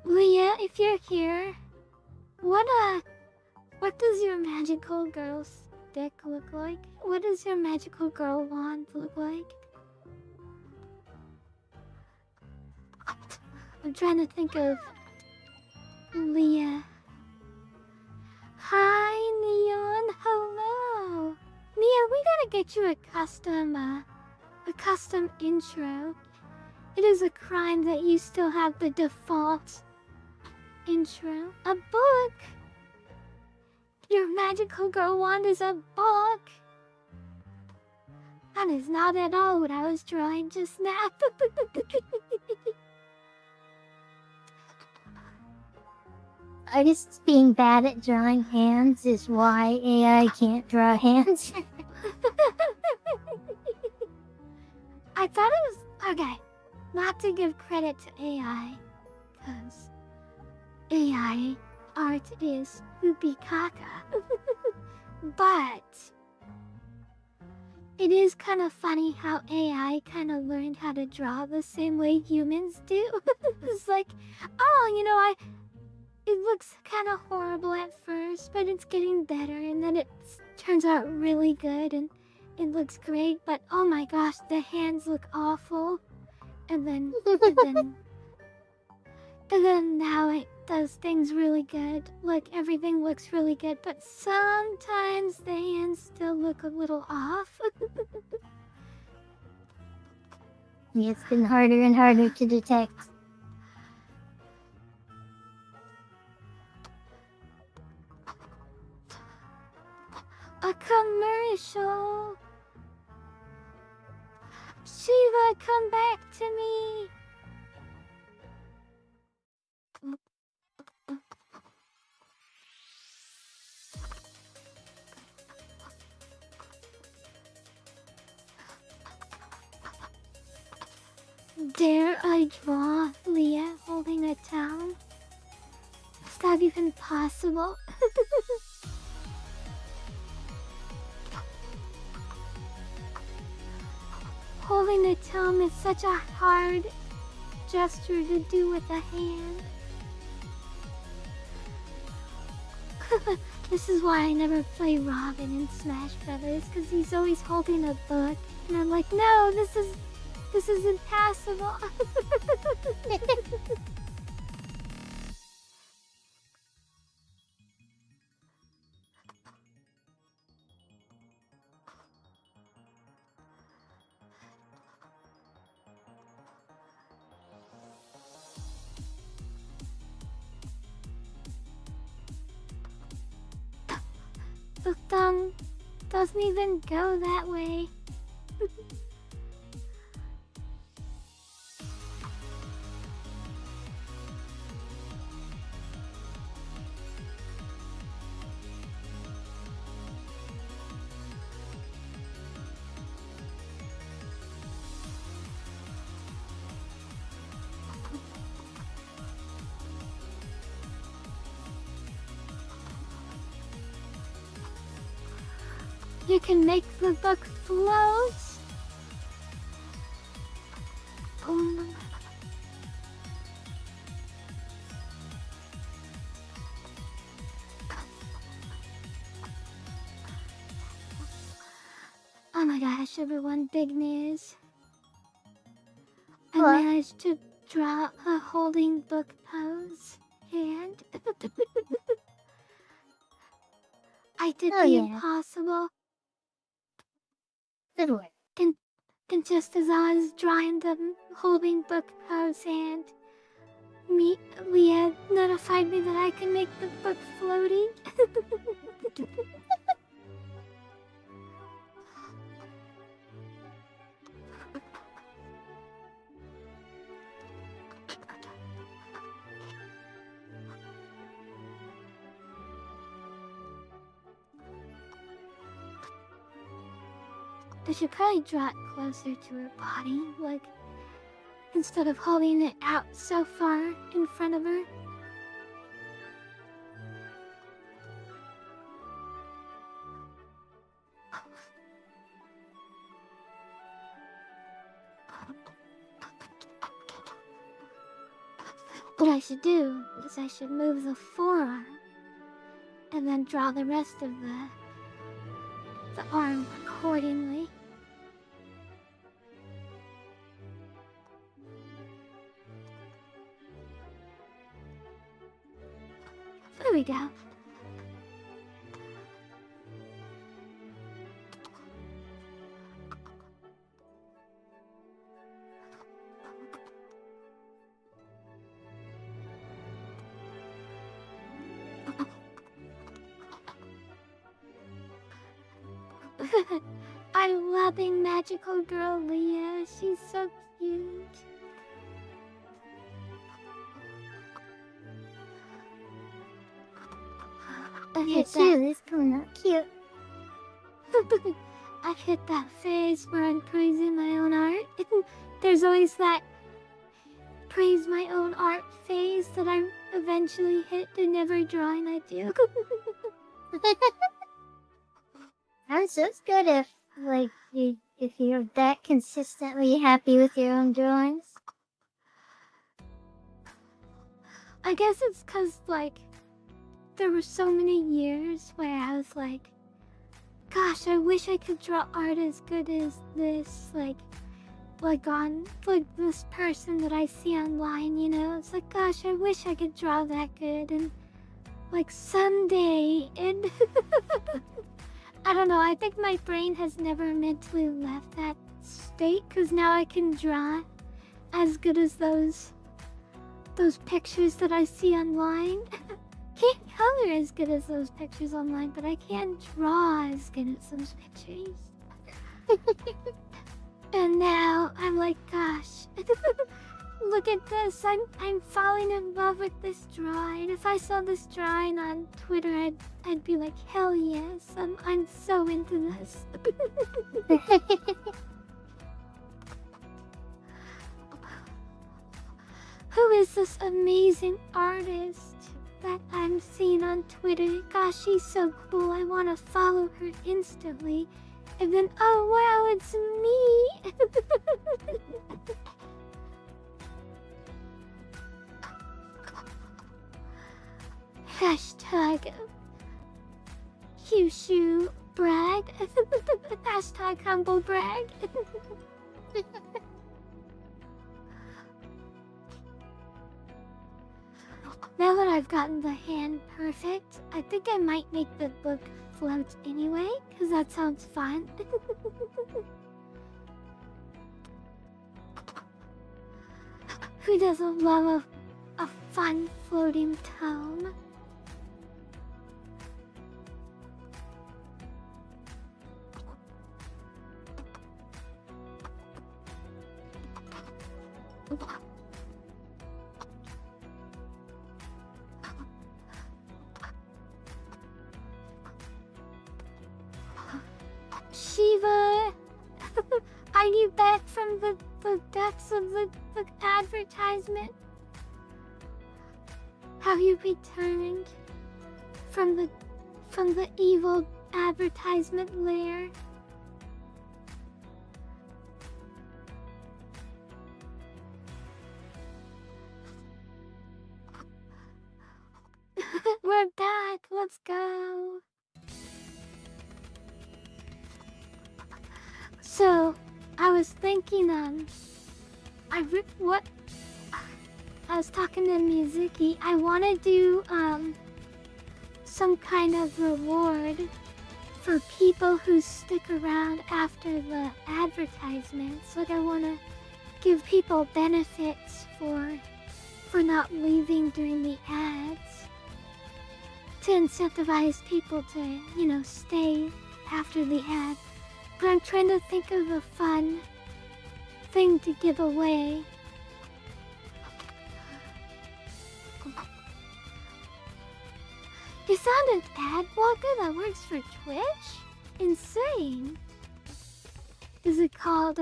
Leah, if you're here, what does your magical girl stick look like? What does your magical girl wand look like? I'm trying to think of Leah. Hi, Neon. Hello. Neon, we gotta get you a custom intro. It is a crime that you still have the default intro. A book. Your magical girl wand is a book. That is not at all what I was drawing just now. Artists being bad at drawing hands is why AI can't draw hands. I thought it was okay. Not to give credit to AI, because AI art is Upikaka. But it is kind of funny how AI kind of learned how to draw the same way humans do. It's like, oh, it looks kind of horrible at first, but it's getting better, and then it turns out really good, and it looks great. But oh my gosh, the hands look awful, and then now it does things really good. Like everything looks really good, but sometimes the hands still look a little off. It's been harder and harder to detect. A commercial. Shiva, come back to me. Dare I draw Leah holding a towel? Is that even possible? Holding a tome is such a hard gesture to do with a hand. This is why I never play Robin in Smash Brothers, because he's always holding a book, and I'm like, no, this is impassable. The thumb doesn't even go that way. You can make the book float. Oh my gosh, everyone, big news. I What? managed to draw a holding book pose hand. I did Oh, the yeah. impossible. Good work. And just as I was drawing the holding book pose hand, Leah notified me that I can make the book floaty. I should probably draw it closer to her body, like, instead of holding it out so far in front of her. What I should do is I should move the forearm and then draw the rest of the arm accordingly. There we go. our loving magical girl Leah. She's so cute. I You hit too, this coming out cute. that. I hit that phase where I'm praising my own art. There's always that praise my own art phase that I eventually hit in every drawing I do. That's just good if, like, if you're that consistently happy with your own drawings. I guess it's cause like there were so many years where I was like, gosh, I wish I could draw art as good as this, like on like this person that I see online, you know? It's like, gosh, I wish I could draw that good, and like someday, and I don't know, I think my brain has never mentally left that state, because now I can draw as good as those pictures that I see online. Can't color as good as those pictures online, but I can draw as good as those pictures. And now I'm like, gosh, look at this. I'm falling in love with this drawing. If I saw this drawing on Twitter, I'd be like, hell yes, I'm so into this. Who is this amazing artist that I'm seeing on Twitter? Gosh, she's so cool. I want to follow her instantly. And then, oh wow, it's me! Hashtag Kyushu brag. Hashtag humble brag. Now that I've gotten the hand perfect, I think I might make the book float anyway, because that sounds fun. Who doesn't love a fun floating tome? Shiva, are you back from the depths of the advertisement? Have you returned from the evil advertisement lair? We're back. Let's go. So, I was thinking, I was talking to Mizuki. I want to do, some kind of reward for people who stick around after the advertisements. Like, I want to give people benefits for not leaving during the ads. To incentivize people to, you know, stay after the ad. But I'm trying to think of a fun thing to give away. You found an ad blocker that works for Twitch? Insane. Is it called,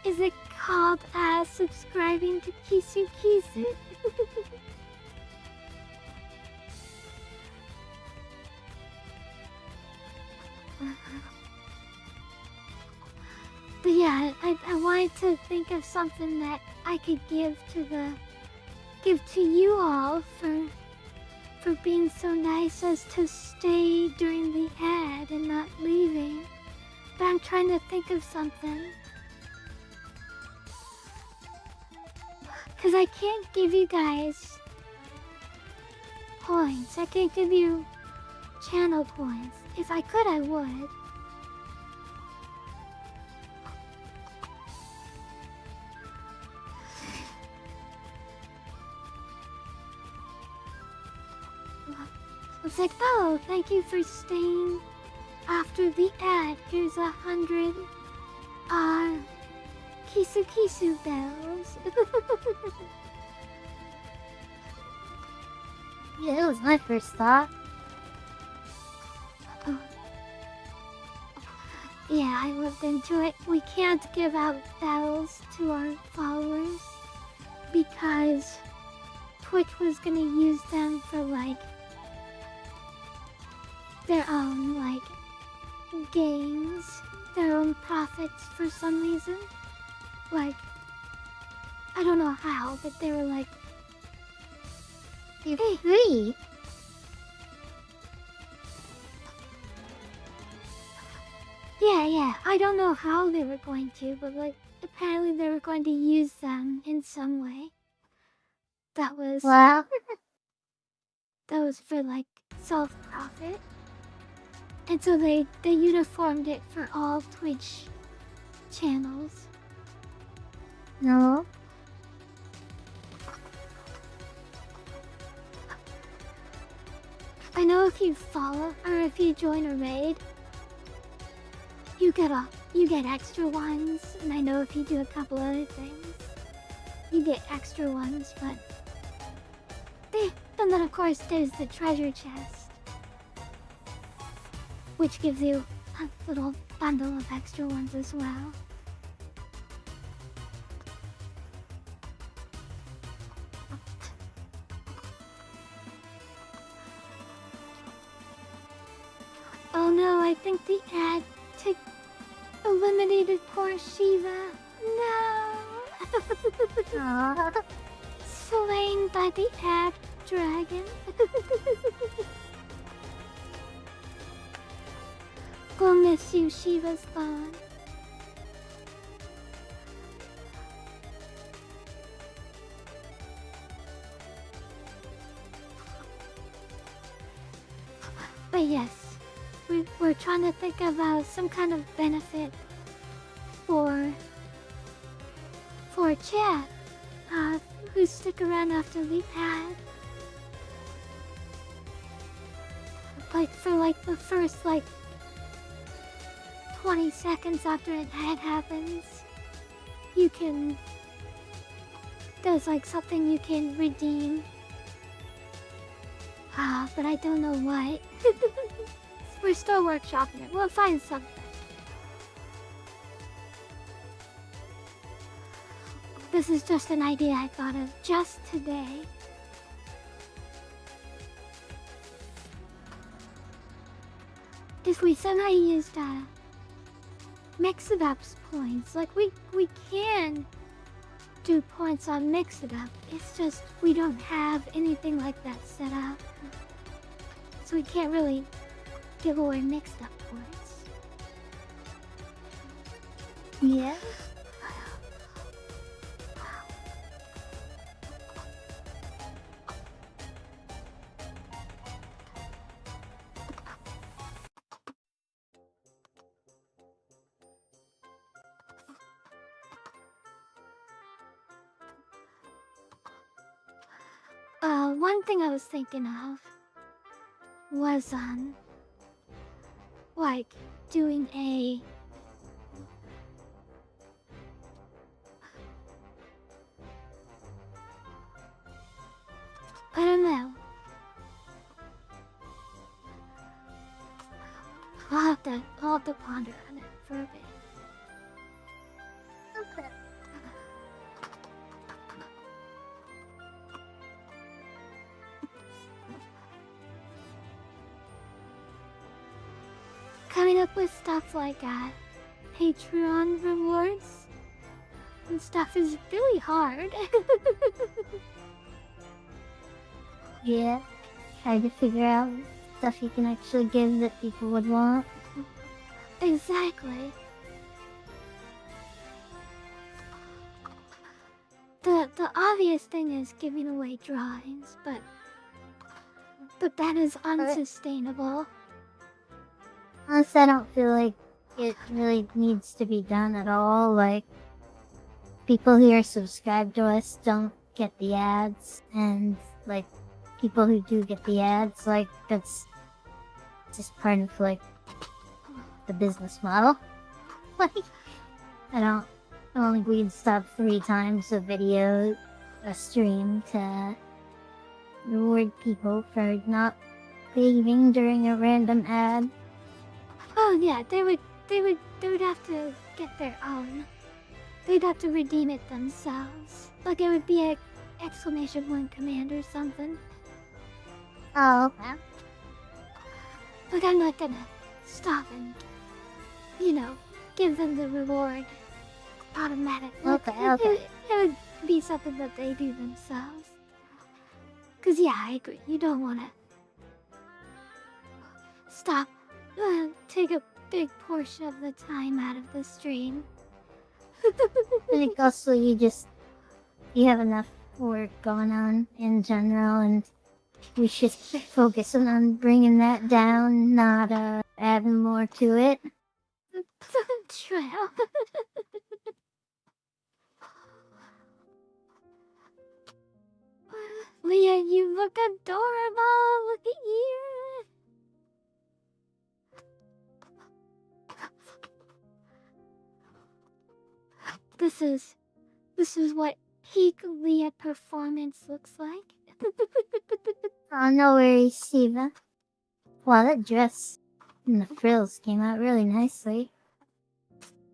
is it called, subscribing to Kisu Kisu? But yeah, I wanted to think of something that I could give to you all for being so nice as to stay during the ad and not leaving. But I'm trying to think of something. Cause I can't give you guys points. I can't give you channel points. If I could, I would. It's like, oh, thank you for staying after the ad, here's 100 Kisu Kisu bells. Yeah, that was my first thought. Yeah, I looked into it. We can't give out bells to our followers because Twitch was gonna use them for like their own gains, their own profits for some reason. Like, I don't know how, but they were like, They're free. yeah, I don't know how they were going to, but like, apparently they were going to use them in some way. That was Wow. for like self-profit. And so they uniformed it for all Twitch channels. No. I know if you follow or if you join a raid, you get extra ones, and I know if you do a couple other things, you get extra ones, but and then of course there's the treasure chest, which gives you a little bundle of extra ones as well. Oh no, I think the ad eliminated poor Shiva. No! Aw. Slain by the ad dragon. We'll miss you, Shiva's gone. But yes, we're trying to think of some kind of benefit for chat who stick around after the ad. Like for like the first 20 seconds after an ad happens, there's like something you can redeem. But I don't know what. We're still workshopping it. We'll find something. This is just an idea I thought of just today. If we somehow used Mix-It-Up's points, like we can do points on Mix-It-Up. It's just we don't have anything like that set up. So we can't really give away Mix-It-Up points. Yeah. One thing I was thinking of was, like, doing a... I don't know. I'll have to ponder on it for a bit. Okay. Coming up with stuff like Patreon rewards and stuff is really hard. Yeah. Try to figure out stuff you can actually give that people would want. Exactly. The obvious thing is giving away drawings, but that is unsustainable. Honestly, I don't feel like it really needs to be done at all. Like, people who are subscribed to us don't get the ads, and like, people who do get the ads, like, that's just part of like the business model. Like, I don't think we'd stop 3 times a stream to reward people for not leaving during a random ad. Oh yeah, they would have to get their own. They'd have to redeem it themselves. Like it would be a exclamation point command or something. Oh, okay. But I'm not gonna stop and, give them the reward automatically. Okay. It would be something that they do themselves. Cause yeah, I agree. You don't wanna stop, take a big portion of the time out of the stream. I think also you have enough work going on in general, and we should focus on bringing that down, not adding more to it. True. Leah, you look adorable. Look at you. This is what peak Leah performance looks like. Oh, no worries, Siva. Wow, that dress and the frills came out really nicely.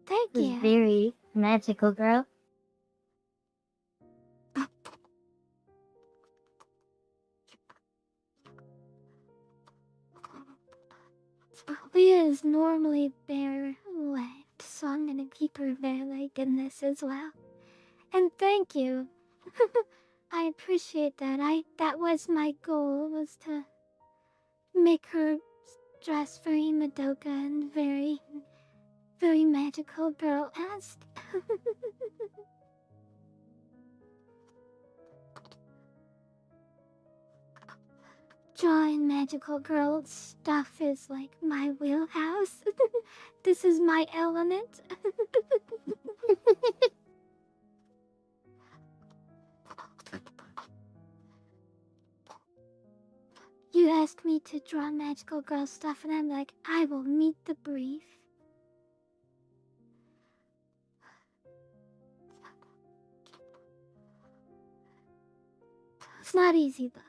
Thank It was you. very magical, girl. Leah is normally bare-legged, so I'm gonna keep her bare-legged in this as well. And thank you. I appreciate that. That was my goal, was to make her dress very Madoka and very, very magical girl-esque. Drawing magical girl stuff is like my wheelhouse. This is my element. You asked me to draw magical girl stuff, and I'm like, I will meet the brief. It's not easy though.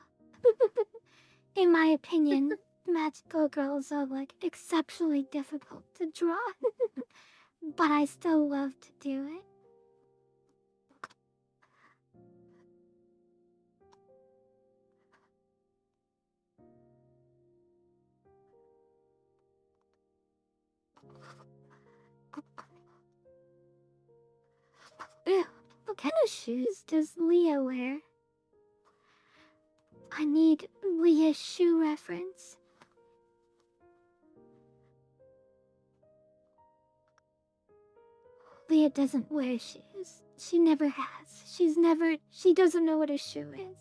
In my opinion, magical girls are like exceptionally difficult to draw. But I still love to do it. Ew, what kind of shoes does Leah wear? I need Leah's shoe reference. Leah doesn't wear shoes. She never has. She doesn't know what a shoe is.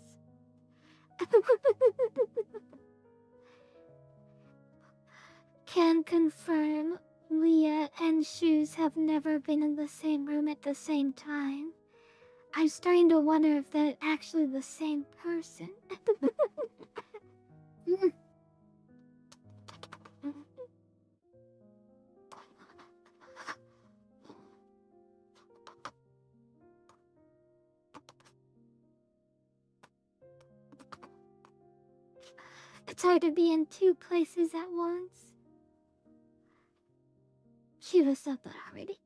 Can confirm Leah and Shoes have never been in the same room at the same time. I'm starting to wonder if they're actually the same person. It's hard to be in 2 places at once. She was said that already.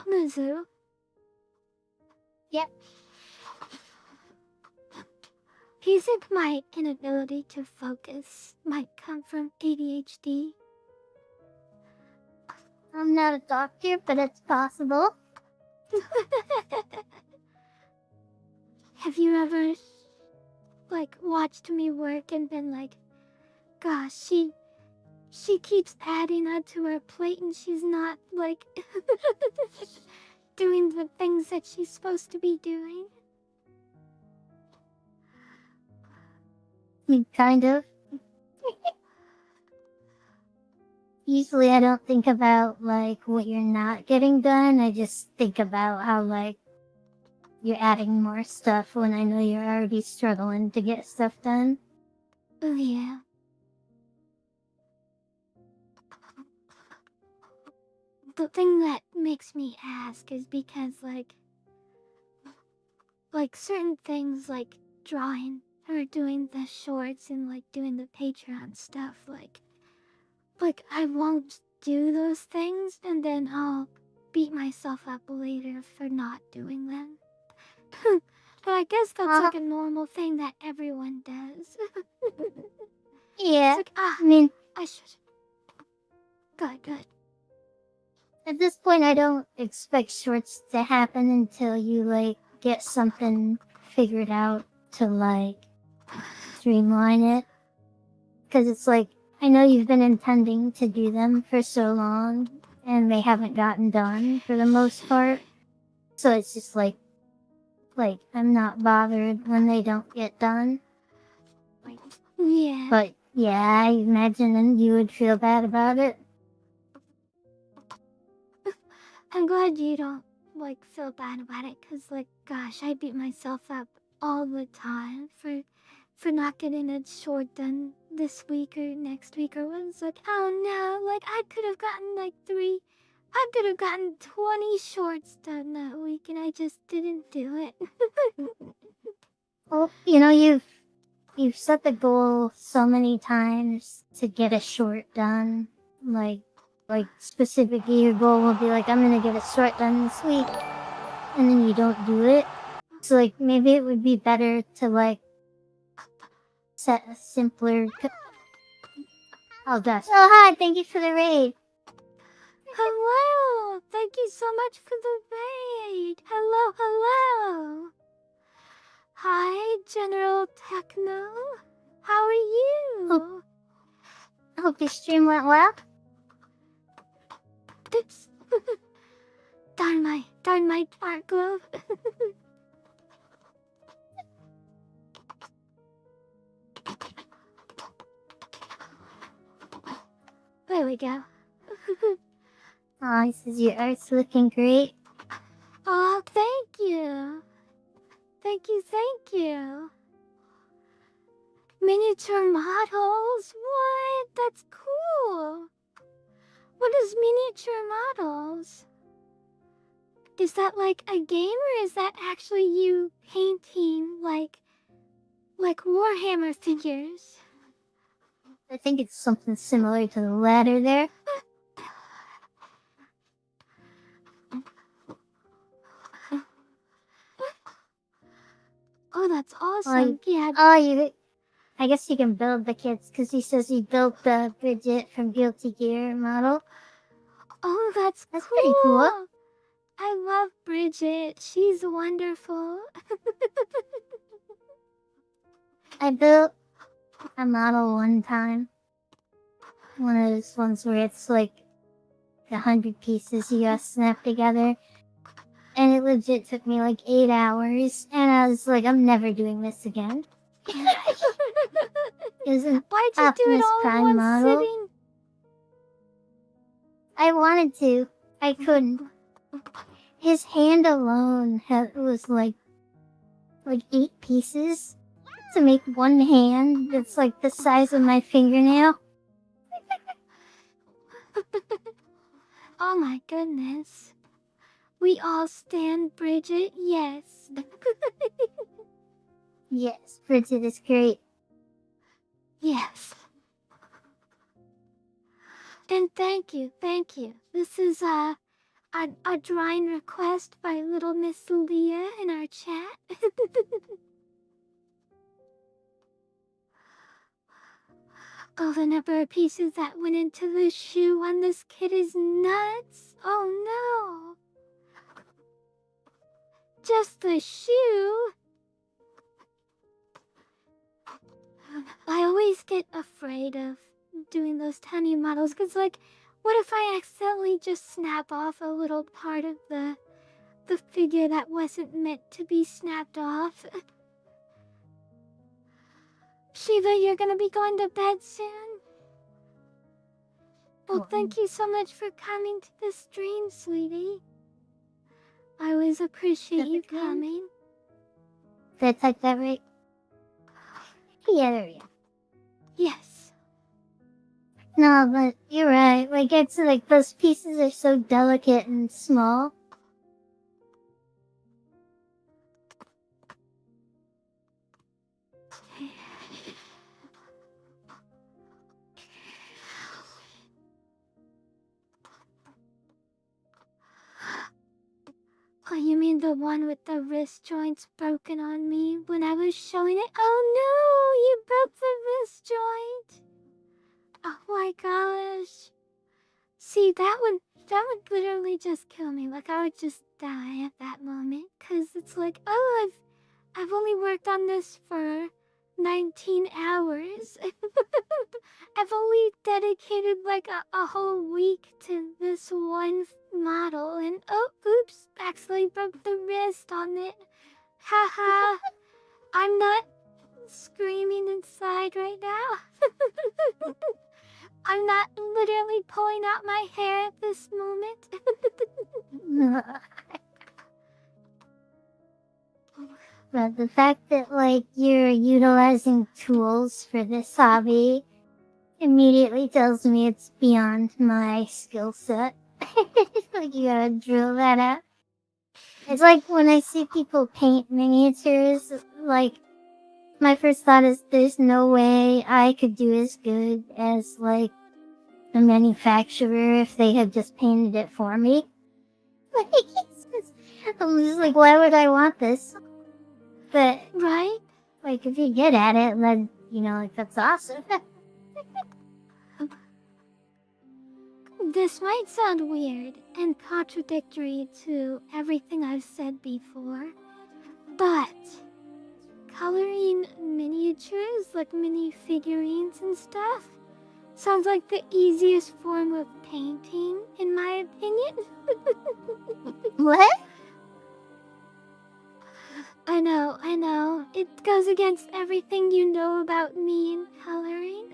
Mizu? Yep. Do you think my inability to focus might come from ADHD? I'm not a doctor, but it's possible. Have you ever, watched me work and been like, gosh, she keeps adding onto her plate and she's not, doing the things that she's supposed to be doing? Kind of. Usually I don't think about, like, what you're not getting done. I just think about how, like, you're adding more stuff when I know you're already struggling to get stuff done. Oh, yeah. The thing that makes me ask is because, like certain things like drawing or doing the shorts and like doing the Patreon stuff, like I won't do those things and then I'll beat myself up later for not doing them. But I guess that's like a normal thing that everyone does. Yeah, It's like, I mean, I should. Good. at this point I don't expect shorts to happen until you, like, get something figured out to, like, streamline it. Because it's like, I know you've been intending to do them for so long, and they haven't gotten done for the most part. So it's just like I'm not bothered when they don't get done. Yeah. But yeah, I imagine you would feel bad about it. I'm glad you don't, like, feel bad about it, cause, like, gosh, I beat myself up all the time for not getting a short done this week or next week or was like, oh no, like, I could have gotten, like, 20 shorts done that week, and I just didn't do it. Well, you know, you've set the goal so many times to get a short done. Like specifically your goal will be like, I'm gonna get a short done this week, and then you don't do it. So like maybe it would be better to like set a simpler. Oh gosh! Oh hi! Thank you for the raid. Hello! Thank you so much for the raid! Hello! Hi, General Techno. How are you? I hope your stream went well. Oops. darn my dark glove. There we go. Aw, he says your art's looking great. Oh, thank you. Thank you. Miniature models? What? That's cool. What is miniature models? Is that like a game or is that actually you painting like Warhammer figures? I think it's something similar to the ladder there. Oh, that's awesome. Yeah. Oh, I guess you can build the kits because he says he built the Bridget from Guilty Gear model. Oh, that's cool. Pretty cool. I love Bridget. She's wonderful. I built a model one time. One of those ones where it's like 100 pieces you gotta snap together. And it legit took me like 8 hours. And I was like, I'm never doing this again. Isn't Why'd you Optimus do it all Prime in one model? sitting? I wanted to. I couldn't. His hand alone was like 8 pieces to make one hand that's like the size of my fingernail. Oh my goodness. We all stand Bridget, yes. Yes, Bridget is great. Yes. And thank you. This is a drawing request by little Miss Leah in our chat. Oh, the number of pieces that went into the shoe on this kid is nuts. Oh no. Just the shoe? I always get afraid of doing those tiny models because, like, what if I accidentally just snap off a little part of the figure that wasn't meant to be snapped off? Shiva, you're gonna be going to bed soon? Well, thank you so much for coming to the stream, sweetie. I always appreciate you coming. Did I type that right? Yeah, there we go. Yes. No, but you're right. Like, it's like those pieces are so delicate and small. Oh, you mean the one with the wrist joints broken on me when I was showing it? Oh no, you broke the wrist joint. Oh my gosh. See, that would literally just kill me. Like, I would just die at that moment. Cause it's like, oh, I've only worked on this for 19 hours. I've only dedicated like a whole week to this one model, and oh, oops, actually broke the wrist on it. Haha. I'm not screaming inside right now. I'm not literally pulling out my hair at this moment. But the fact that, like, you're utilizing tools for this hobby immediately tells me it's beyond my skill set. Like, you gotta drill that out. It's like when I see people paint miniatures, like, my first thought is there's no way I could do as good as, like, the manufacturer if they had just painted it for me. Like, I'm just like, why would I want this? But, Right? like, if you get at it, then, you know, like, that's awesome. This might sound weird and contradictory to everything I've said before, but coloring miniatures, like mini figurines and stuff, sounds like the easiest form of painting, in my opinion. What? I know. It goes against everything you know about me and coloring.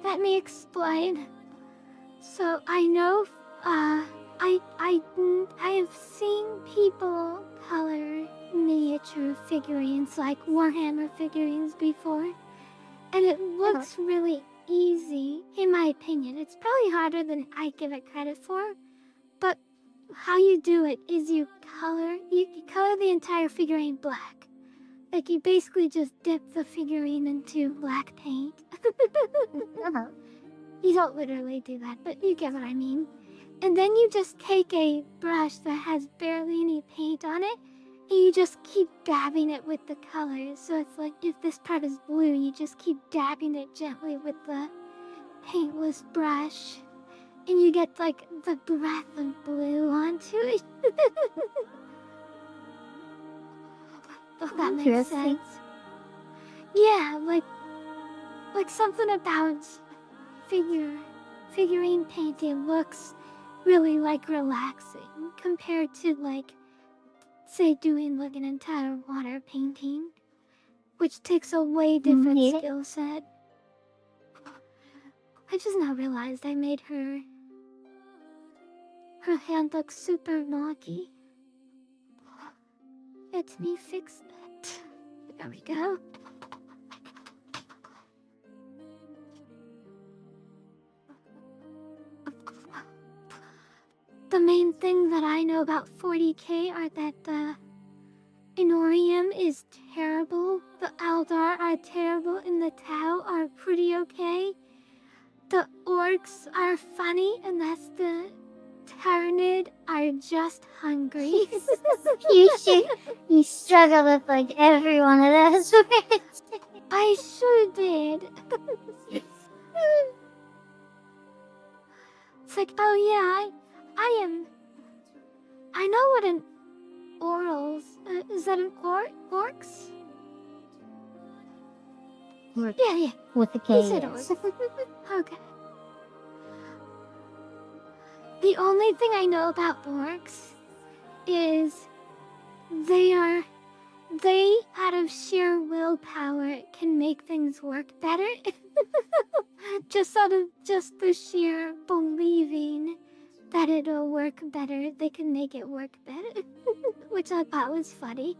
Let me explain. So I know, I have seen people color miniature figurines like Warhammer figurines before, and it looks really easy, in my opinion. It's probably harder than I give it credit for, but how you do it is you color the entire figurine black. Like, you basically just dip the figurine into black paint. You don't literally do that, but you get what I mean. And then you just take a brush that has barely any paint on it, and you just keep dabbing it with the colors. So it's like, if this part is blue, you just keep dabbing it gently with the paintless brush, and you get like the breath of blue onto it. If that makes sense. Yeah, like something about figurine painting looks really like relaxing compared to, like, say doing like an entire water painting, which takes a way different skill set. I just now realized I made her hand look super wonky. Let me fix that. There we go. The main thing that I know about 40k are that the Inorium is terrible, the Eldar are terrible, and the Tau are pretty okay. The Orcs are funny, and that's the Tyranid are just hungry. You struggle with, like, every one of those words. I sure did. It's like, oh yeah, I know what an orals, is that an orcs? Yeah. With the K. You said orcs. Okay. The only thing I know about orcs is they are they, out of sheer willpower, can make things work better. Just the sheer believing that it'll work better, they can make it work better. Which I thought was funny.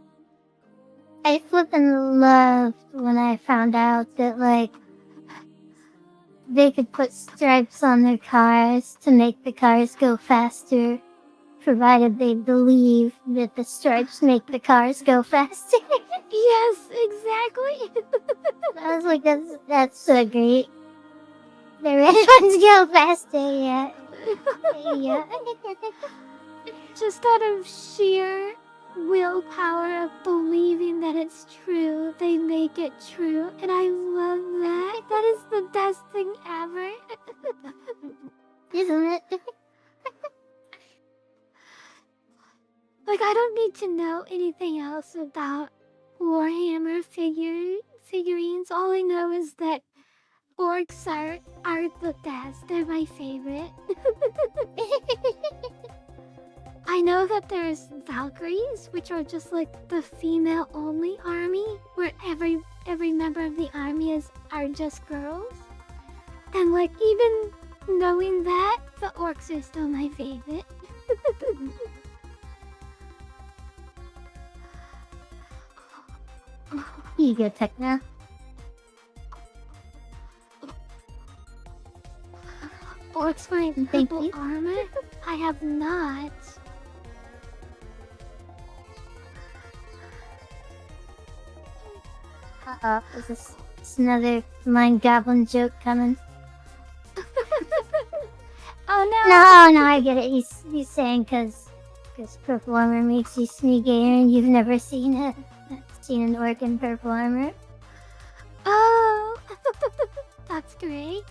I flippin' loved when I found out that, like, they could put stripes on their cars to make the cars go faster, provided they believe that the stripes make the cars go faster. Yes, exactly. I was like, that's so great. The red ones go faster, yeah. Yeah. Just out of sheer willpower of believing that it's true, they make it true, and I love that. That is the best thing ever. Isn't it? Like, I don't need to know anything else about Warhammer figurines. All I know is that orcs are the best. They're my favorite. I know that there's Valkyries, which are just like the female-only army, where every member of the army are just girls. And like, even knowing that, the orcs are still my favorite. Here you go, Techno. Orcs wearing Thank purple you. armor? I have not. Uh-oh, is this another Mind Goblin joke coming? Oh no! No, I get it. He's saying because purple armor makes you sneakier and you've never seen an orc in purple armor. Oh! That's great.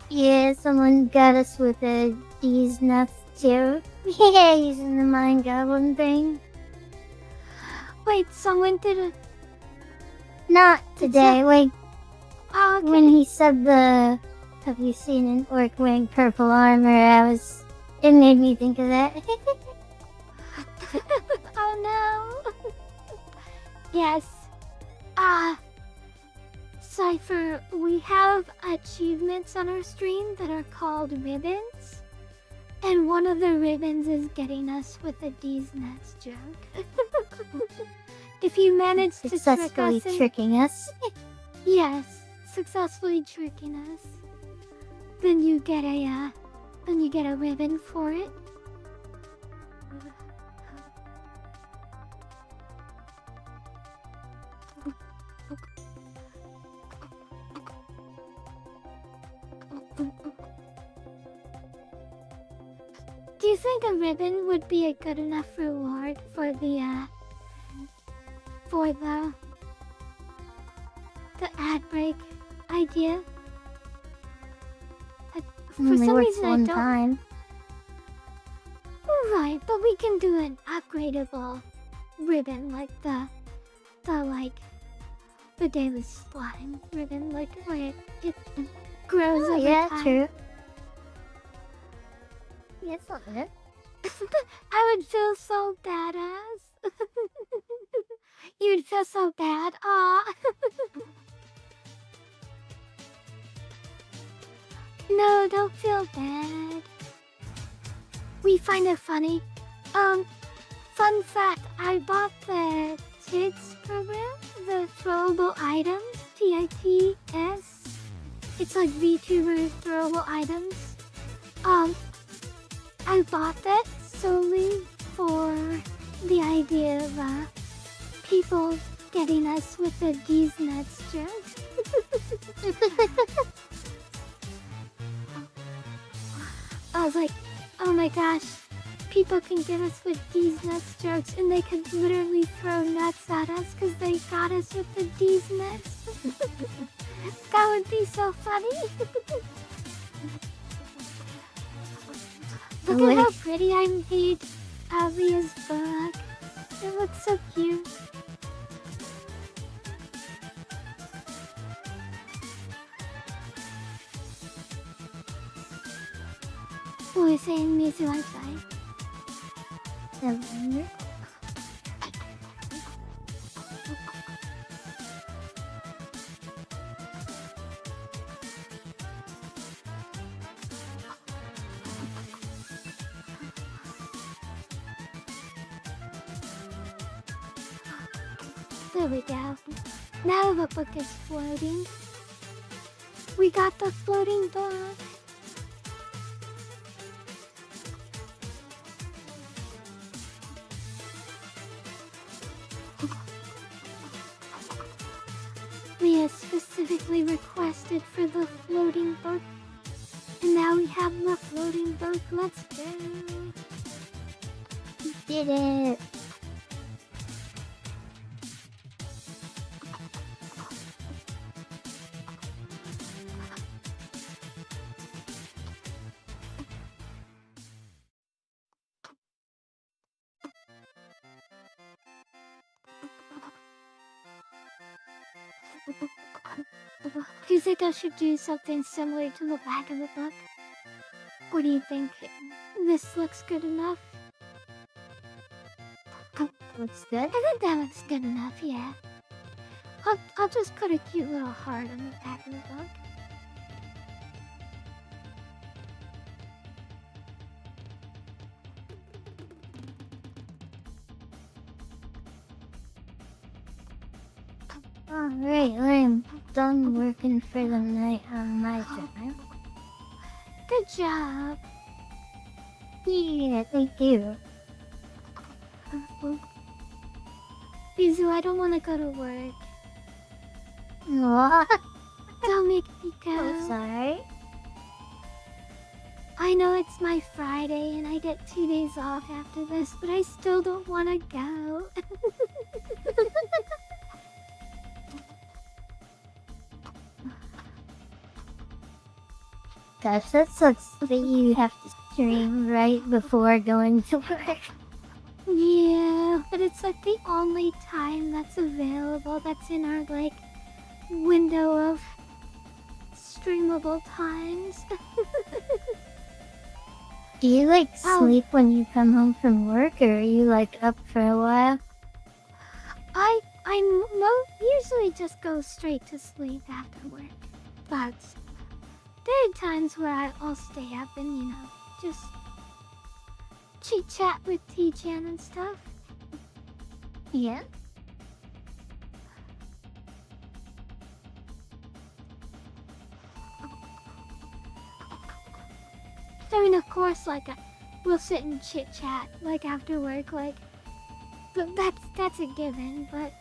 Yeah, someone got us with a D's nuts too. Yeah, using the Mind Goblin thing. Wait, someone did a... Not today. Like, Oh, okay. when he said have you seen an orc wearing purple armor, it made me think of that. Oh no! Yes. Cypher, we have achievements on our stream that are called ribbons. And one of the ribbons is getting us with a D's nuts joke. If you manage to trick Successfully us... tricking us. Yes, successfully tricking us. Then you get a ribbon for it. Do you think a ribbon would be a good enough reward for the ad break idea? For Only some works reason I one don't. time. Right, but we can do an upgradable ribbon like the daily slime ribbon, like where it grows over Yeah, time. true. Yeah, it's not bad. I would feel so badass. You'd feel so bad. Aw. No, don't feel bad. We find it funny. Fun fact, I bought the TIDS program, the throwable items, TITS. It's like VTuber throwable items. I bought that solely for the idea of people getting us with the D's nuts joke. I was like, oh my gosh, people can get us with D's nuts jokes and they could literally throw nuts at us because they got us with the D's nuts. That would be so funny. Look at how pretty I made Alia's book. It looks so cute. What are you saying, Mizu outside? 7. There we go. Now the book is floating. We got the floating book. Leah specifically requested for the floating book. And now we have the floating book. Let's go. You did it. Do you think I should do something similar to the back of the book? Or do you think this looks good enough? Looks good. I think that looks good enough, yeah. I'll just put a cute little heart on the back of the book. Alright, I'm done working for the night on my job. Good job. Yeah, thank you. Bizu, I don't want to go to work. What? Don't make me go. I'm sorry. I know it's my Friday and I get 2 days off after this, but I still don't want to go. Gosh, that sucks that you have to stream right before going to work. Yeah, but it's like the only time that's available that's in our like window of streamable times. Do you like Ow. sleep when you come home from work, or are you like up for a while? I usually just go straight to sleep after work, but there are times where I'll stay up and, you know, just chit chat with T-Chan and stuff. Yeah. I mean, of course, like, we'll sit and chit chat, like, after work, like, that's a given, but...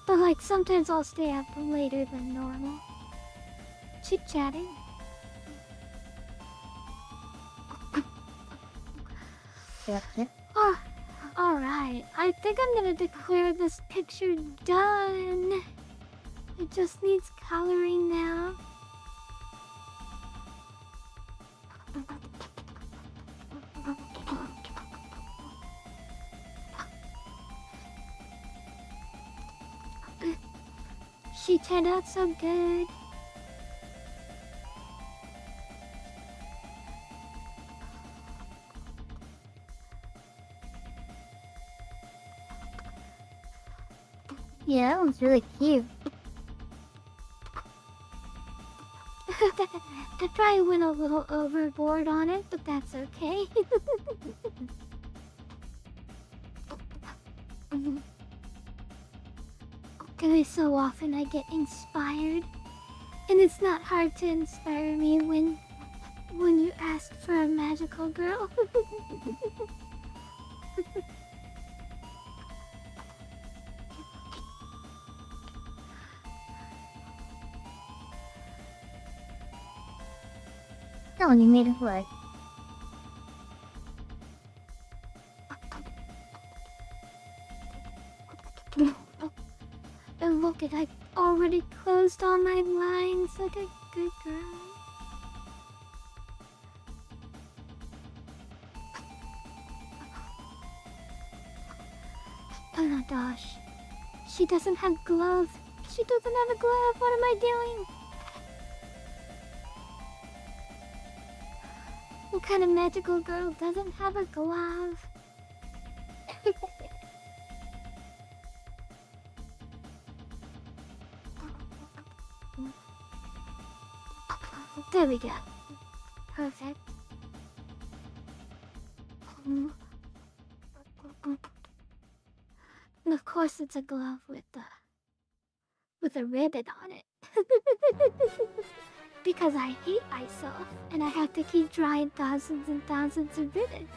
but, like, sometimes I'll stay up later than normal. Chit-chatting. Gotcha. Oh, alright. I think I'm gonna declare this picture done. It just needs coloring now. She turned out so good. Yeah, that one's really cute. I probably went a little overboard on it, but that's okay. Every so often I get inspired, and it's not hard to inspire me when you ask for a magical girl. Oh, you made it work. And look at, I already closed all my blinds like a good girl. Oh my gosh. She doesn't have gloves. She doesn't have a glove. What am I doing? What kind of magical girl doesn't have a glove? There we go. Perfect. And of course it's a glove with a ribbon on it. Because I hate myself and I have to keep drying thousands and thousands of ribbons.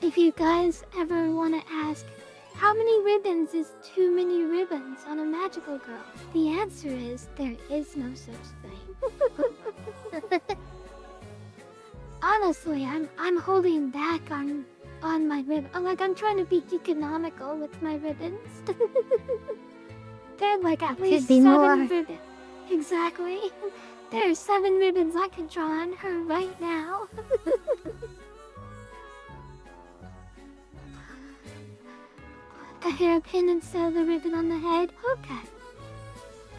If you guys ever want to ask, how many ribbons is too many ribbons on a magical girl? The answer is there is no such thing. Honestly, I'm holding back on my ribbon. Like I'm trying to be economical with my ribbons. There are like at least 7 ribbons. Exactly. There are 7 ribbons I could draw on her right now. The hairpin instead of the ribbon on the head? Okay.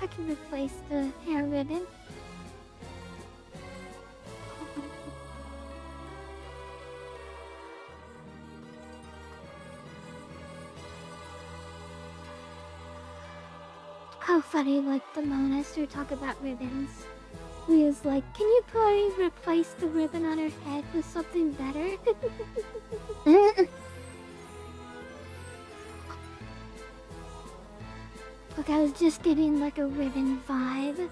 I can replace the hair ribbon. How funny, like the Monester talk about ribbons. He was like, can you please replace the ribbon on her head with something better? Look, I was just getting like a ribbon vibe.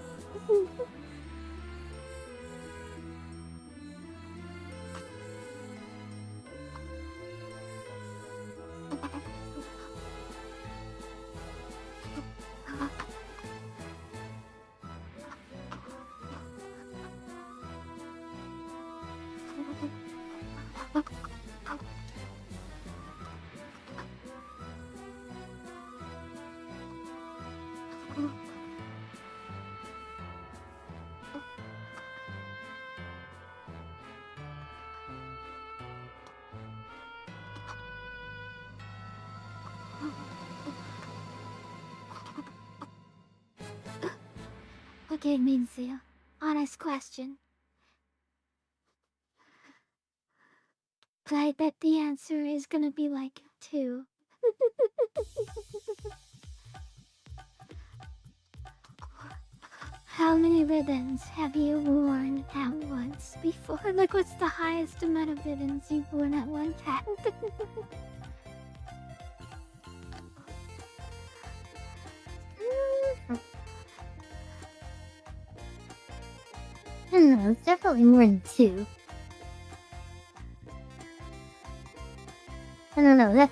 Okay, Minzu. Honest question. But I bet the answer is gonna be like 2. How many ribbons have you worn at once before? Like, what's the highest amount of ribbons you've worn at one time? I don't know, it's definitely more than 2. I don't know,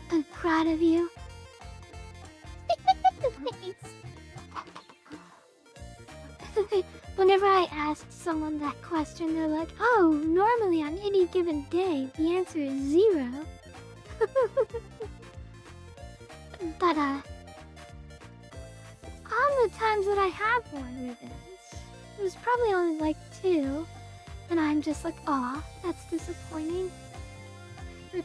I'm proud of you. Whenever I ask someone that question, they're like, oh, normally on any given day, the answer is 0. But, on the times that I have worn ribbons, it was probably only like 2. And I'm just like, aw, that's disappointing.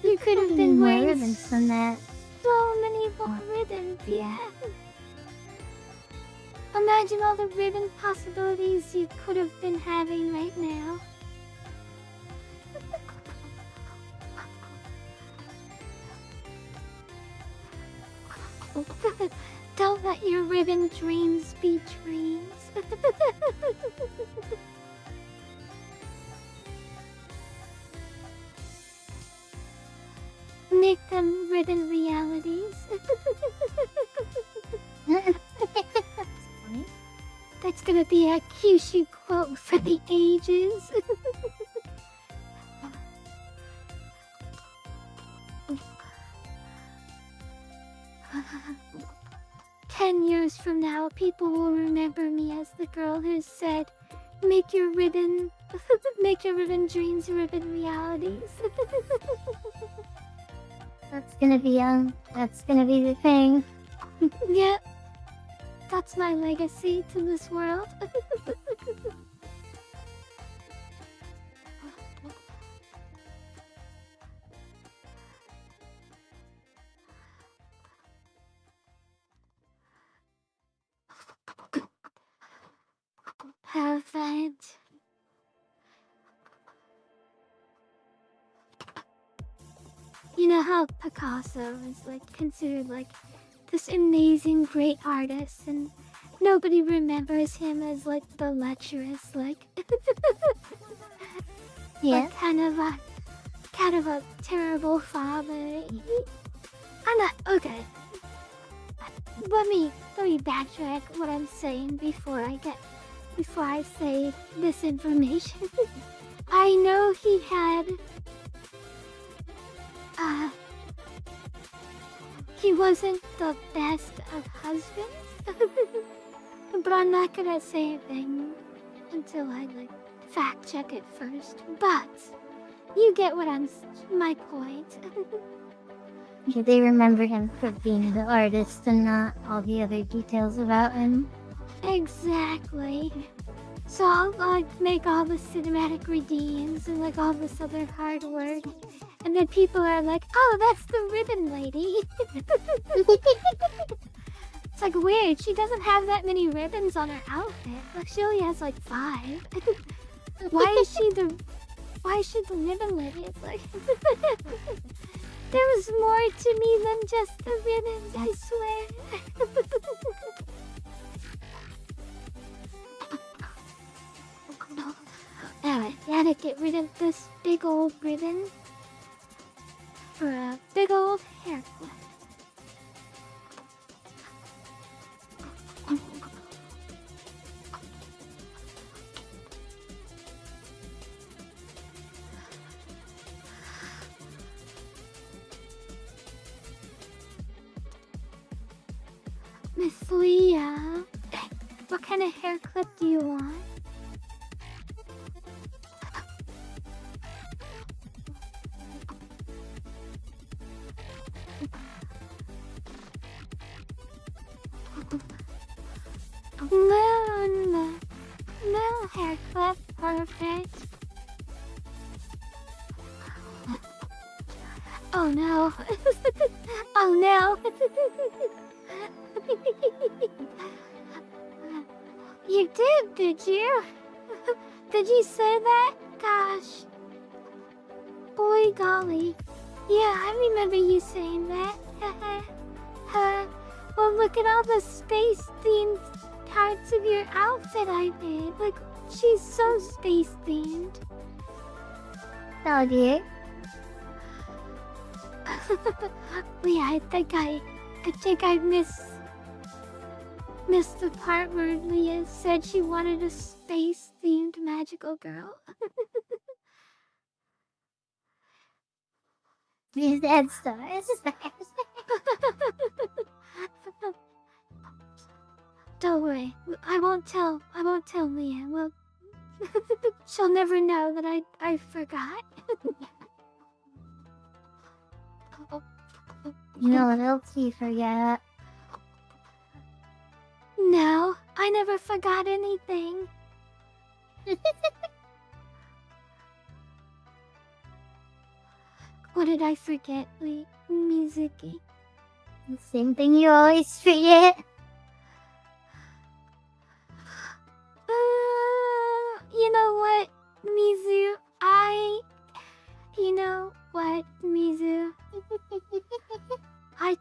You could have been more wearing ribbons than that. so many more ribbons, yeah. Imagine all the ribbon possibilities you could have been having right now. Don't let your ribbon dreams be dreams. Make them ribbon realities. That's gonna be a Kyushu quote for the ages. 10 years from now, people will remember me as the girl who said, make your ribbon dreams ribbon realities. That's gonna be the thing. Yep. That's my legacy to this world. Perfect. You know how Picasso is like considered like this amazing great artist and nobody remembers him as like the lecherous like Yeah. like kind of a terrible father. I'm not okay. Let me backtrack what I'm saying before I say this information. I know he had he wasn't the best of husbands. But I'm not gonna say a thing until I like fact check it first. But you get my point. Yeah, they remember him for being the artist and not all the other details about him. Exactly. So I'll like make all the cinematic redeems and like all this other hard work. And then people are like, oh, that's the ribbon lady. It's like weird. She doesn't have that many ribbons on her outfit. Like she only has like 5. Why is she the ribbon lady? It's like there was more to me than just the ribbons, I swear. Alright, gotta get rid of this big old ribbon for a big old hair clip. Miss Leah, what kind of hair clip do you want? No hair clip, perfect. Oh no. Oh no. You did you? Did you say that? Gosh. Boy golly. Yeah, I remember you saying that. Well, look at all the space-themed parts of your outfit I made. Like, she's so space-themed. Oh dear. Yeah, I think I missed the part where Leah said she wanted a space-themed magical girl. These dead stars. Don't worry, I won't tell Leah. Well, she'll never know that I forgot. You know what else you forget? No, I never forgot anything. What did I forget, Mizuki? The same thing you always forget. You know what, Mizu? You know what, Mizu? I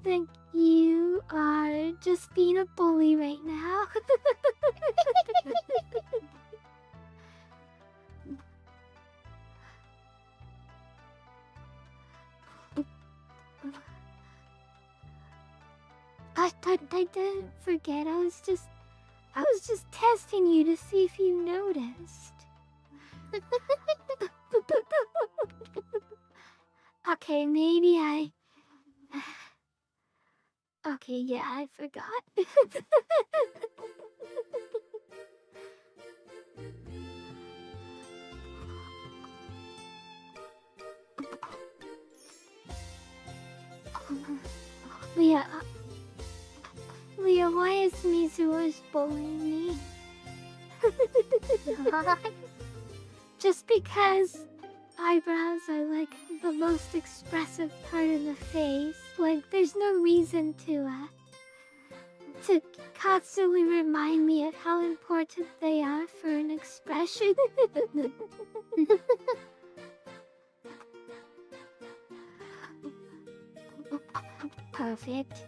think you are just being a bully right now. I didn't forget. I was just testing you to see if you noticed. Okay, maybe I... Okay, yeah, I forgot. Leah, why is Mizu always bullying me? Just because eyebrows are like the most expressive part of the face. Like, there's no reason to to constantly remind me of how important they are for an expression. Perfect.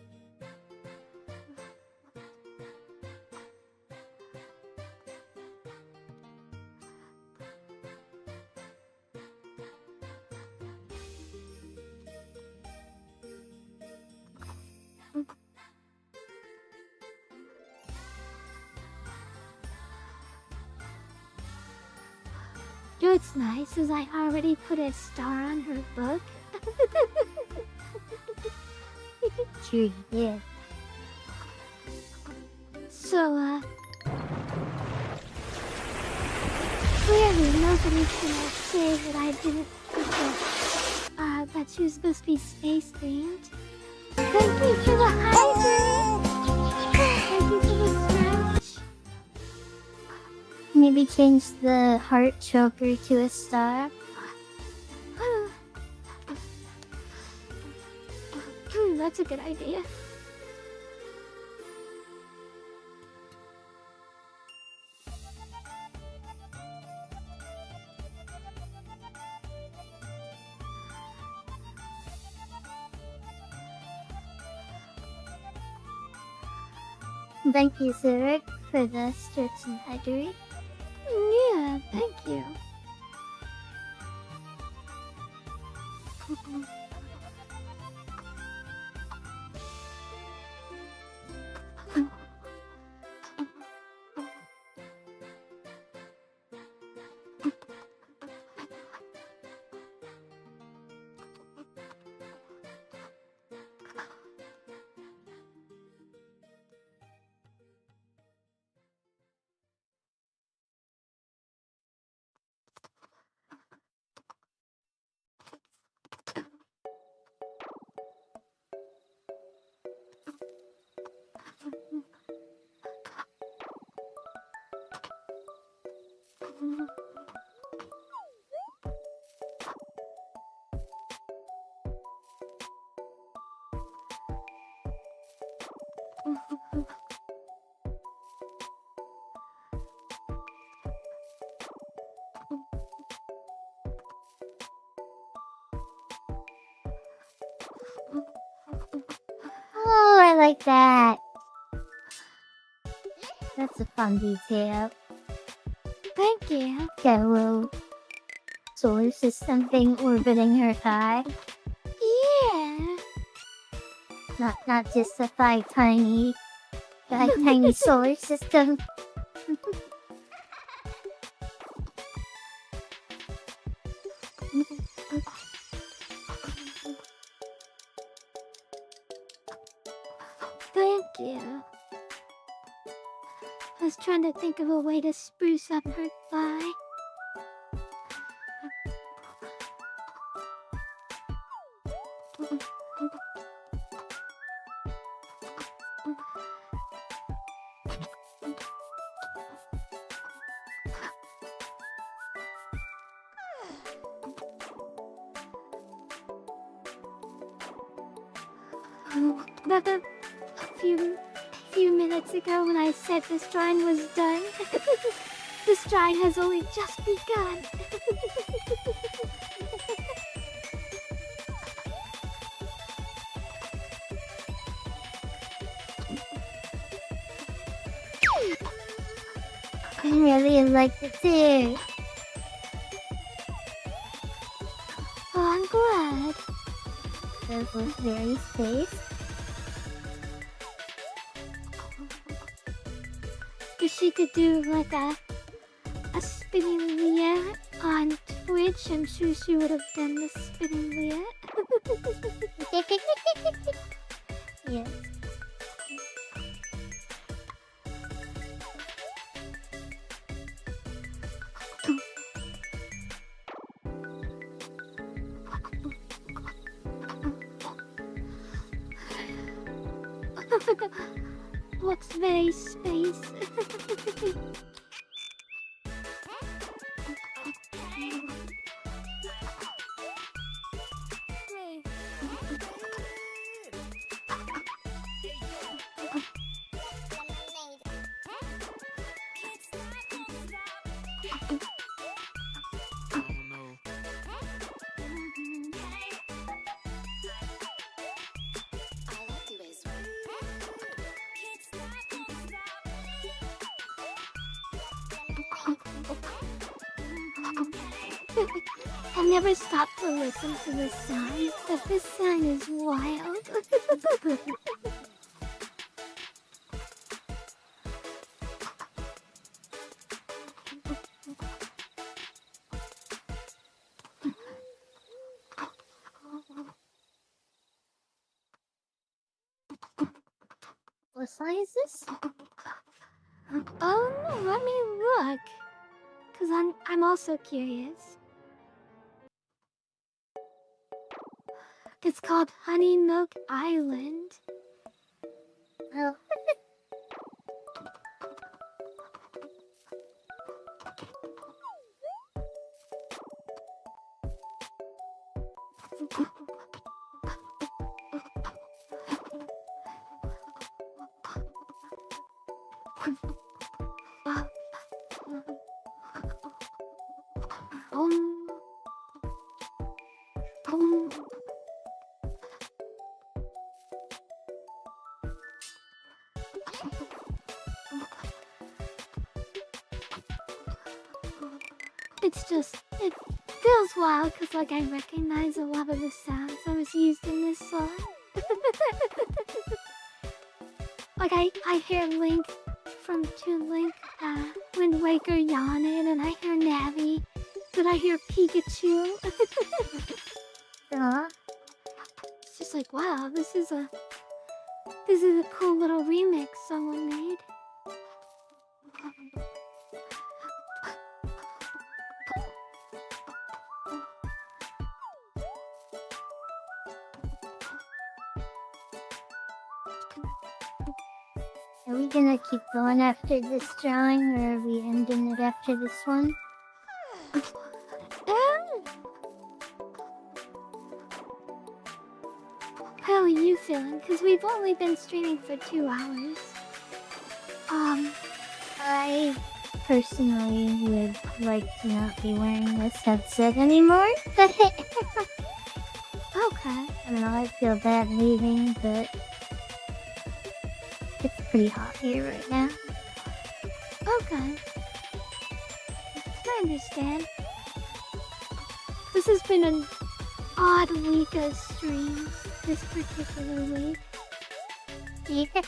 What's nice is I already put a star on her book. Sure you did. So, clearly nobody's gonna say that I didn't put that she was supposed to be space themed. Thank you for the hydrate! Thank you for the stretch. Maybe change the heart choker to a star. That's a good idea. Thank you, Zurich, for the stretch and hydrate. Yeah, thank you. Oh, I like that. That's a fun detail. Thank you. Got a little solar system thing orbiting her thigh. Yeah. Not just a tiny solar system. Thank you. I was trying to think of a way to spruce up her thigh. But a few minutes ago when I said this drawing was done, this drawing has only just begun. I really liked it too. Oh, I'm glad. It was very spaced. If she could do like a spinning Leah on Twitch, I'm sure she would have done the spinning Leah. Yes. What's very space? I never stopped to listen to the sound, but this sound is wild. What song is this? Oh no, let me look. Cause I'm also curious. It's called Honey Milk Island. Oh. Um. It's just, it feels wild because like I recognize a lot of the sounds that was used in this song. Like I hear Link from Toon Link, Wind Waker yawning, and I hear Navi, but I hear Pikachu. It's just like, wow, this is a cool little remix someone made. Are we gonna keep going after this drawing, or are we ending it after this one? How are you feeling? Because we've only been streaming for 2 hours. I personally would like to not be wearing this headset anymore. Okay. I don't know, I feel bad leaving, but it's pretty hot here right now. Okay. I understand. This has been an odd week of streams, this particular week. Yeah.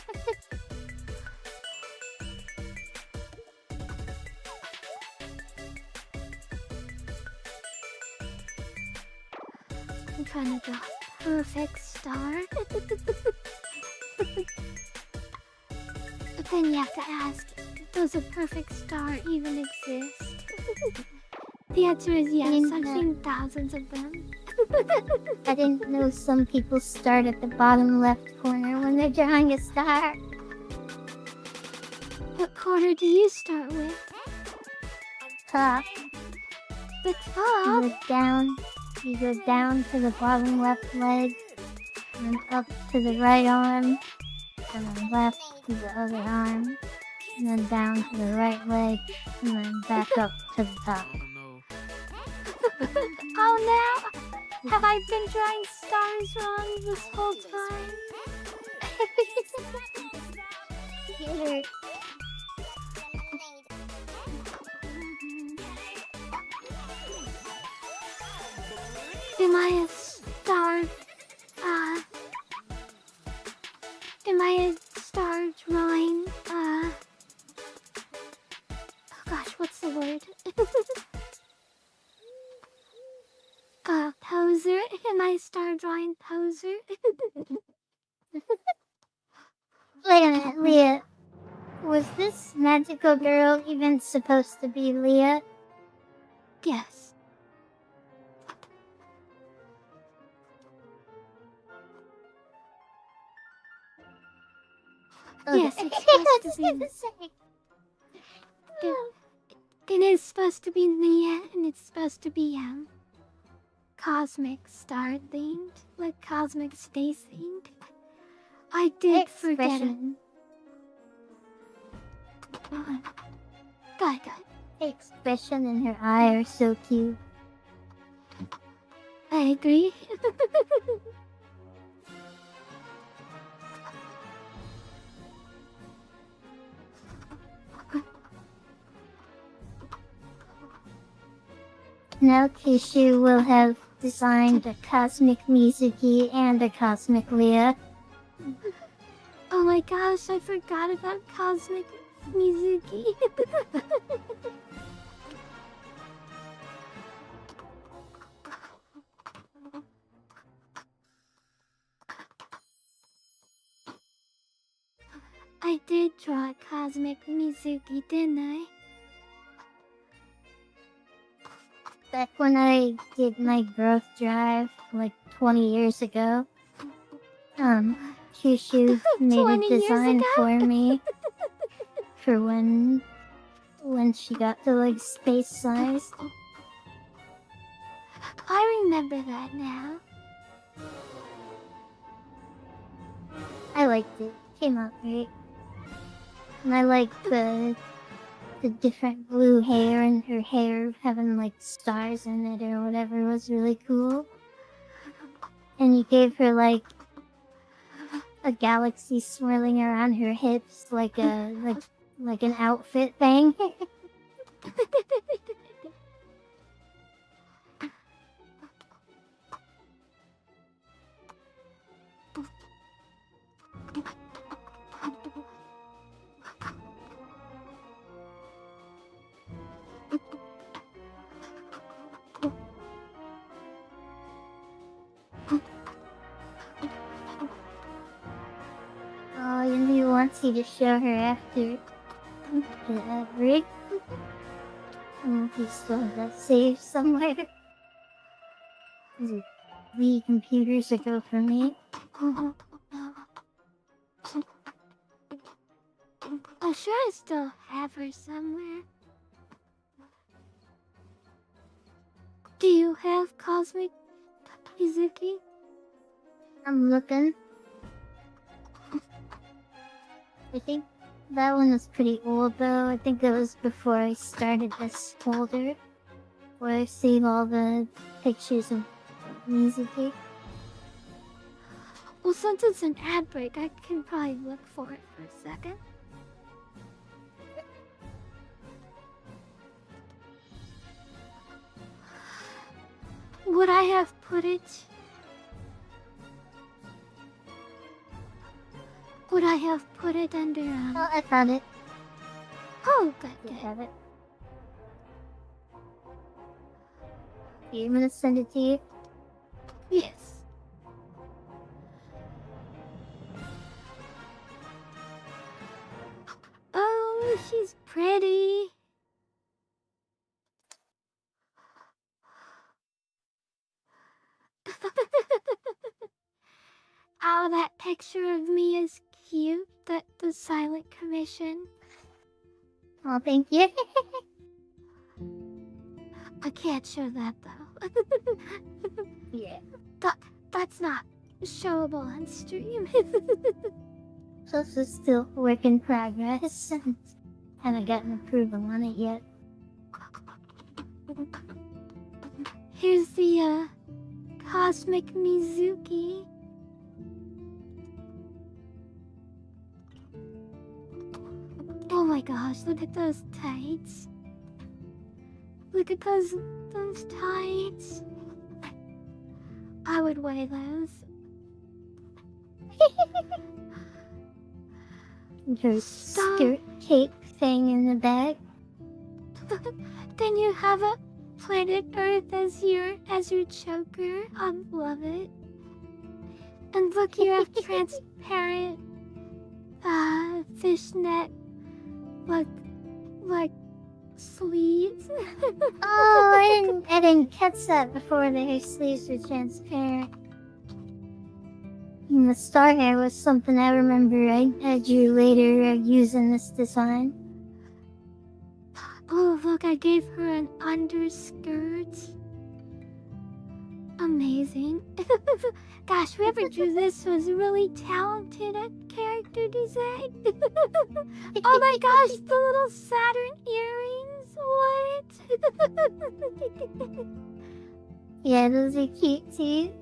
I'm trying to draw a perfect star. But then you have to ask, does a perfect star even exist? The answer is yes, I've seen thousands of them. I didn't know some people start at the bottom left corner when they're drawing a star. What corner do you start with? Top. The top? You go down to the bottom left leg, and then up to the right arm, and then left to the other arm, and then down to the right leg, and then back up to the top. Oh no! Have I been drawing stars wrong this whole time? Here. Am I a star? Am I a star drawing? Oh gosh, what's the word? Poser? Am I a star drawing poser? Wait a minute, Leah. Was this magical girl even supposed to be Leah? Yes. Okay. Yes, it's supposed to be. It is supposed to be Leah, and it's supposed to be cosmic star themed, like cosmic space themed. I did forget it. Expression. Good. The expression in her eye are so cute. I agree. Now Kishu will have designed a Cosmic Mizuki and a Cosmic Leah. Oh my gosh, I forgot about Cosmic Mizuki. I did draw Cosmic Mizuki, didn't I? Back when I did my growth drive, like 20 years ago, Kyushu made 20 a years design ago? for me for when she got to like space size. I remember that now. I liked it. Came out great. And I liked the different blue hair and her hair having like stars in it or whatever was really cool. And you gave her like a galaxy swirling around her hips like a like an outfit thing. Oh, Yumi wants you to show her after the break. He still has that saved somewhere. The computers ago for me. I'm sure I still have her somewhere. Do you have Cosmic Mizuki? I'm looking. I think that one was pretty old though. I think it was before I started this folder where I save all the pictures of Mizuki. Well, since it's an ad break, I can probably look for it for a second. Would I have put it? Would I have put it under, Oh, I found it. Oh, good, You good. have it. Here, I'm gonna send it to you. Yes. Oh, she's pretty. Oh, that picture of me is cute. That the silent commission. Oh, thank you. I can't show that though. Yeah. That's not showable on stream. So this is still work in progress. Haven't gotten approval on it yet. Here's the Cosmic Mizuki. Oh my gosh, look at those tights. Look at those tights. I would wear those. Her Stop. skirt cape thing in the back. Then you have a planet Earth as your choker. I love it. And look, you have transparent fishnet like sleeves. Oh, I didn't catch that before. Her sleeves were transparent. And the star hair was something I remember I drew later using this design. Oh, look, I gave her an underskirt. Amazing. Gosh, whoever drew this was really talented at character design. Oh my gosh, the little Saturn earrings. What? Yeah, those are cute too.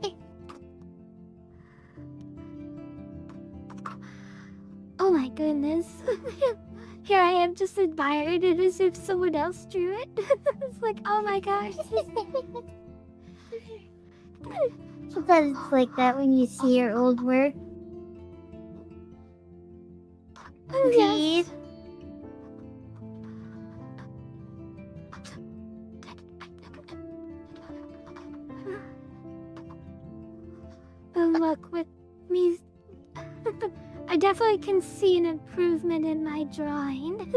Oh my goodness. Here I am just admiring it as if someone else drew it. It's like, oh my gosh. Sometimes it's like that when you see your old work. Oh, yes. Indeed. But look, with me, I definitely can see an improvement in my drawing.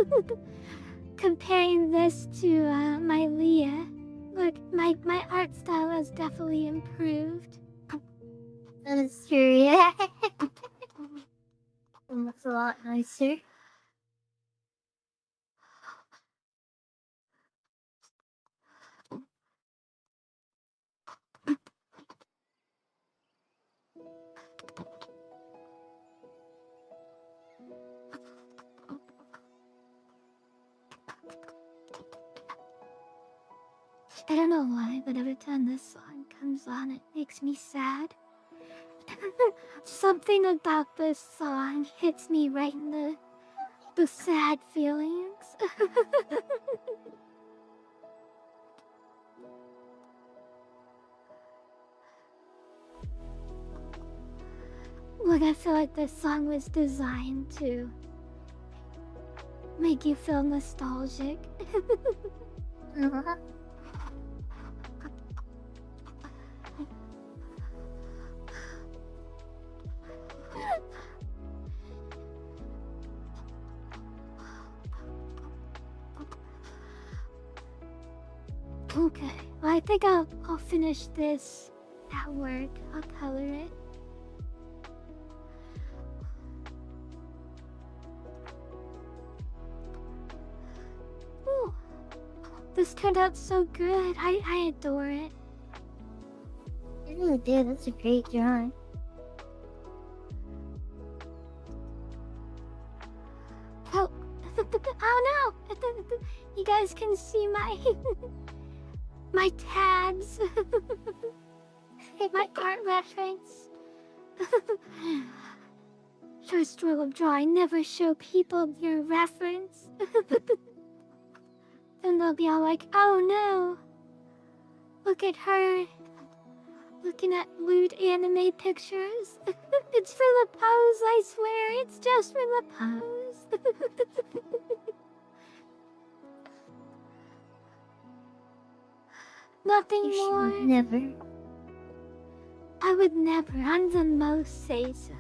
Comparing this to my Leah, look, my art style has definitely improved. That is true, yeah. It looks a lot nicer. I don't know why, but every time this song comes on, it makes me sad. Something about this song hits me right in the sad feelings. Look, I feel like this song was designed to make you feel nostalgic. Okay, well, I think I'll finish this at work. I'll color it. Ooh, this turned out so good. I adore it. You really did. That's a great drawing. Oh, oh no! You guys can see my my tabs, my art reference. First rule of drawing: never show people your reference. Then they'll be all like, "Oh no! Look at her, looking at lewd anime pictures. It's for the pose, I swear. It's just for the pose." Nothing You more. should never. I would never, on the most, say so.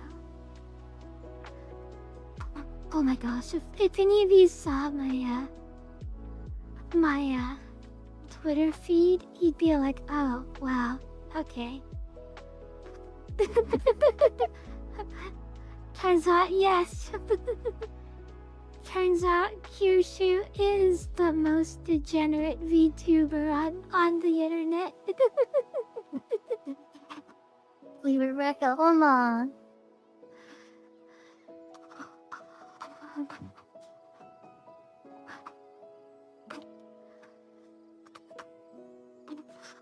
Oh my gosh, if any of you saw my Twitter feed, you'd be like, oh, wow, okay. Turns out, yes. Turns out Kyushu is the most degenerate VTuber on the internet. Wait, Rebecca, hold on.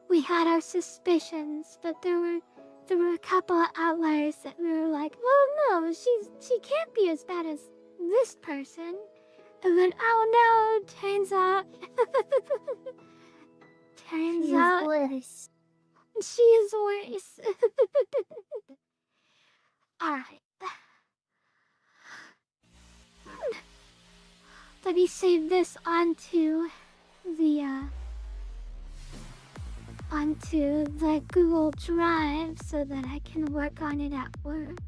We had our suspicions, but there were a couple of outliers that we were like, well, no, she can't be as bad as this person. And then, oh no, turns out, She's worse. she is worse. Alright. Let me save this onto the Google Drive so that I can work on it at work.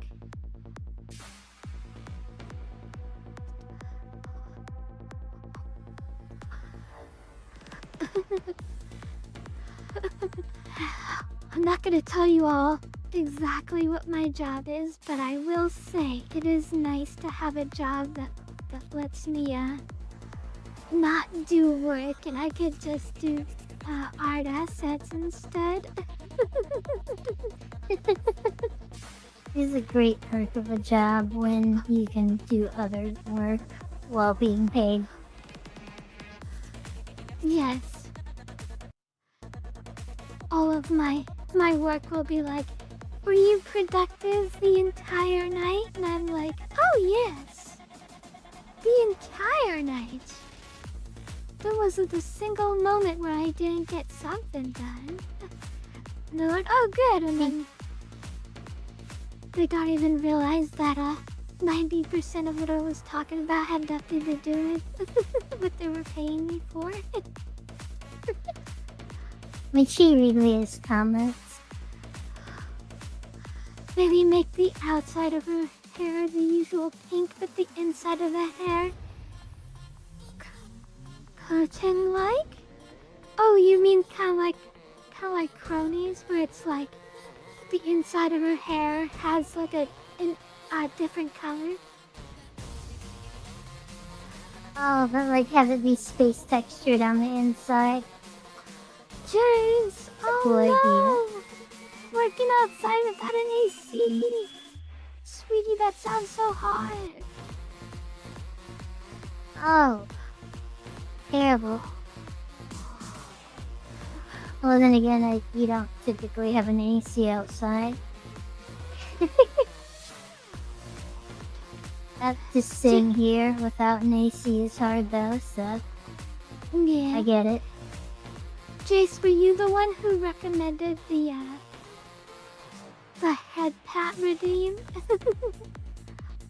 I'm not gonna tell you all exactly what my job is, but I will say it is nice to have a job that lets me not do work and I could just do art assets instead. It's a great perk of a job when you can do other work while being paid. Yes. All of my work will be like, were you productive the entire night? And I'm like, oh yes. The entire night. There wasn't a single moment where I didn't get something done. And they're like, oh good, and then they don't even realize that 90% of what I was talking about had nothing to do with what they were paying me for. I mean, she relays comments. Maybe make the outside of her hair the usual pink, but the inside of the hair curtain-like? Oh, you mean kind of like cronies, where it's like the inside of her hair has like a different color? Oh, but like have it be space textured on the inside. Jeez! Cool idea. Oh no! Working outside without an AC! Sweetie, that sounds so hot! Oh. Terrible. Well, then again, you don't typically have an AC outside. Just sitting here without an AC is hard though, so Yeah. I get it. Jace, were you the one who recommended the head pat redeem?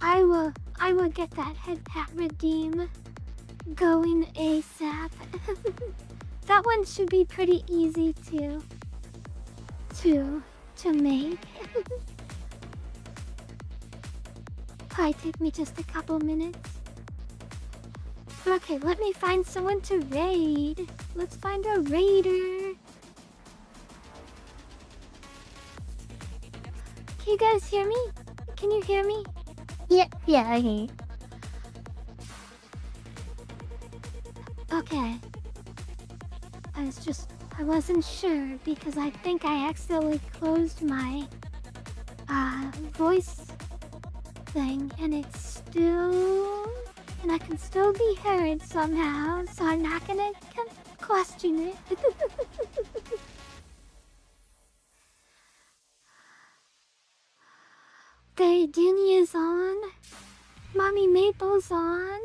I will get that head pat redeem going ASAP. That one should be pretty easy to make. Probably take me just a couple minutes. Okay, let me find someone to raid. Let's find a raider. Can you guys hear me? Can you hear me? Yeah, I hear you. Okay. I wasn't sure because I think I accidentally closed my voice thing and I can still be heard somehow, so I'm not gonna question it. There, Dinny is on. Mommy Maple's on.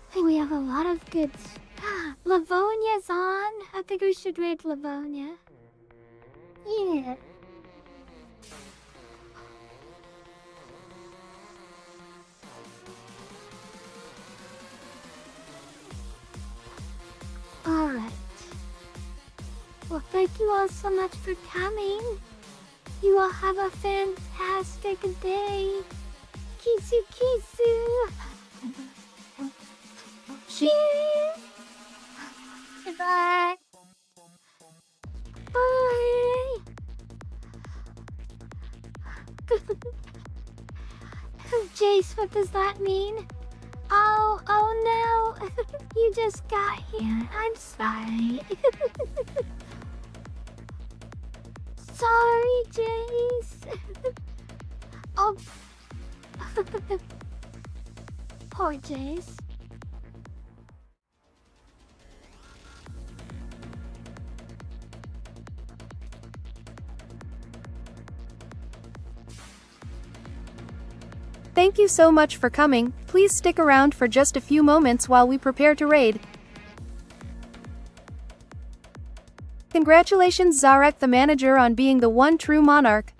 Hey, we have a lot of good... Livonia's on. I think we should raid Livonia. Yeah. Alright. Well, thank you all so much for coming. You all have a fantastic day. Kisu kisu. Cheers. Goodbye. Bye. Jace, what does that mean? Oh no. You just got here. I'm sorry. Sorry, Jace. Oh. Poor Jace. Thank you so much for coming. Please stick around for just a few moments while we prepare to raid. Congratulations Zarek the manager on being the one true monarch.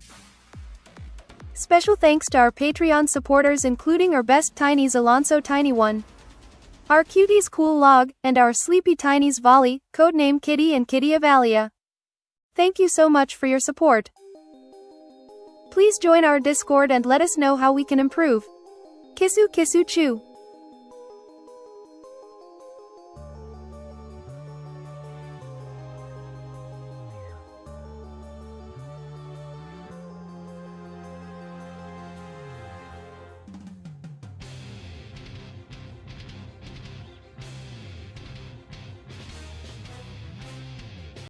Special thanks to our Patreon supporters including our best tinies Alonso Tiny One, our cuties Cool Log, and our sleepy tinies Volley, codename Kitty and Kitty Avalia. Thank you so much for your support. Please join our Discord and let us know how we can improve. Kissu kissu chew.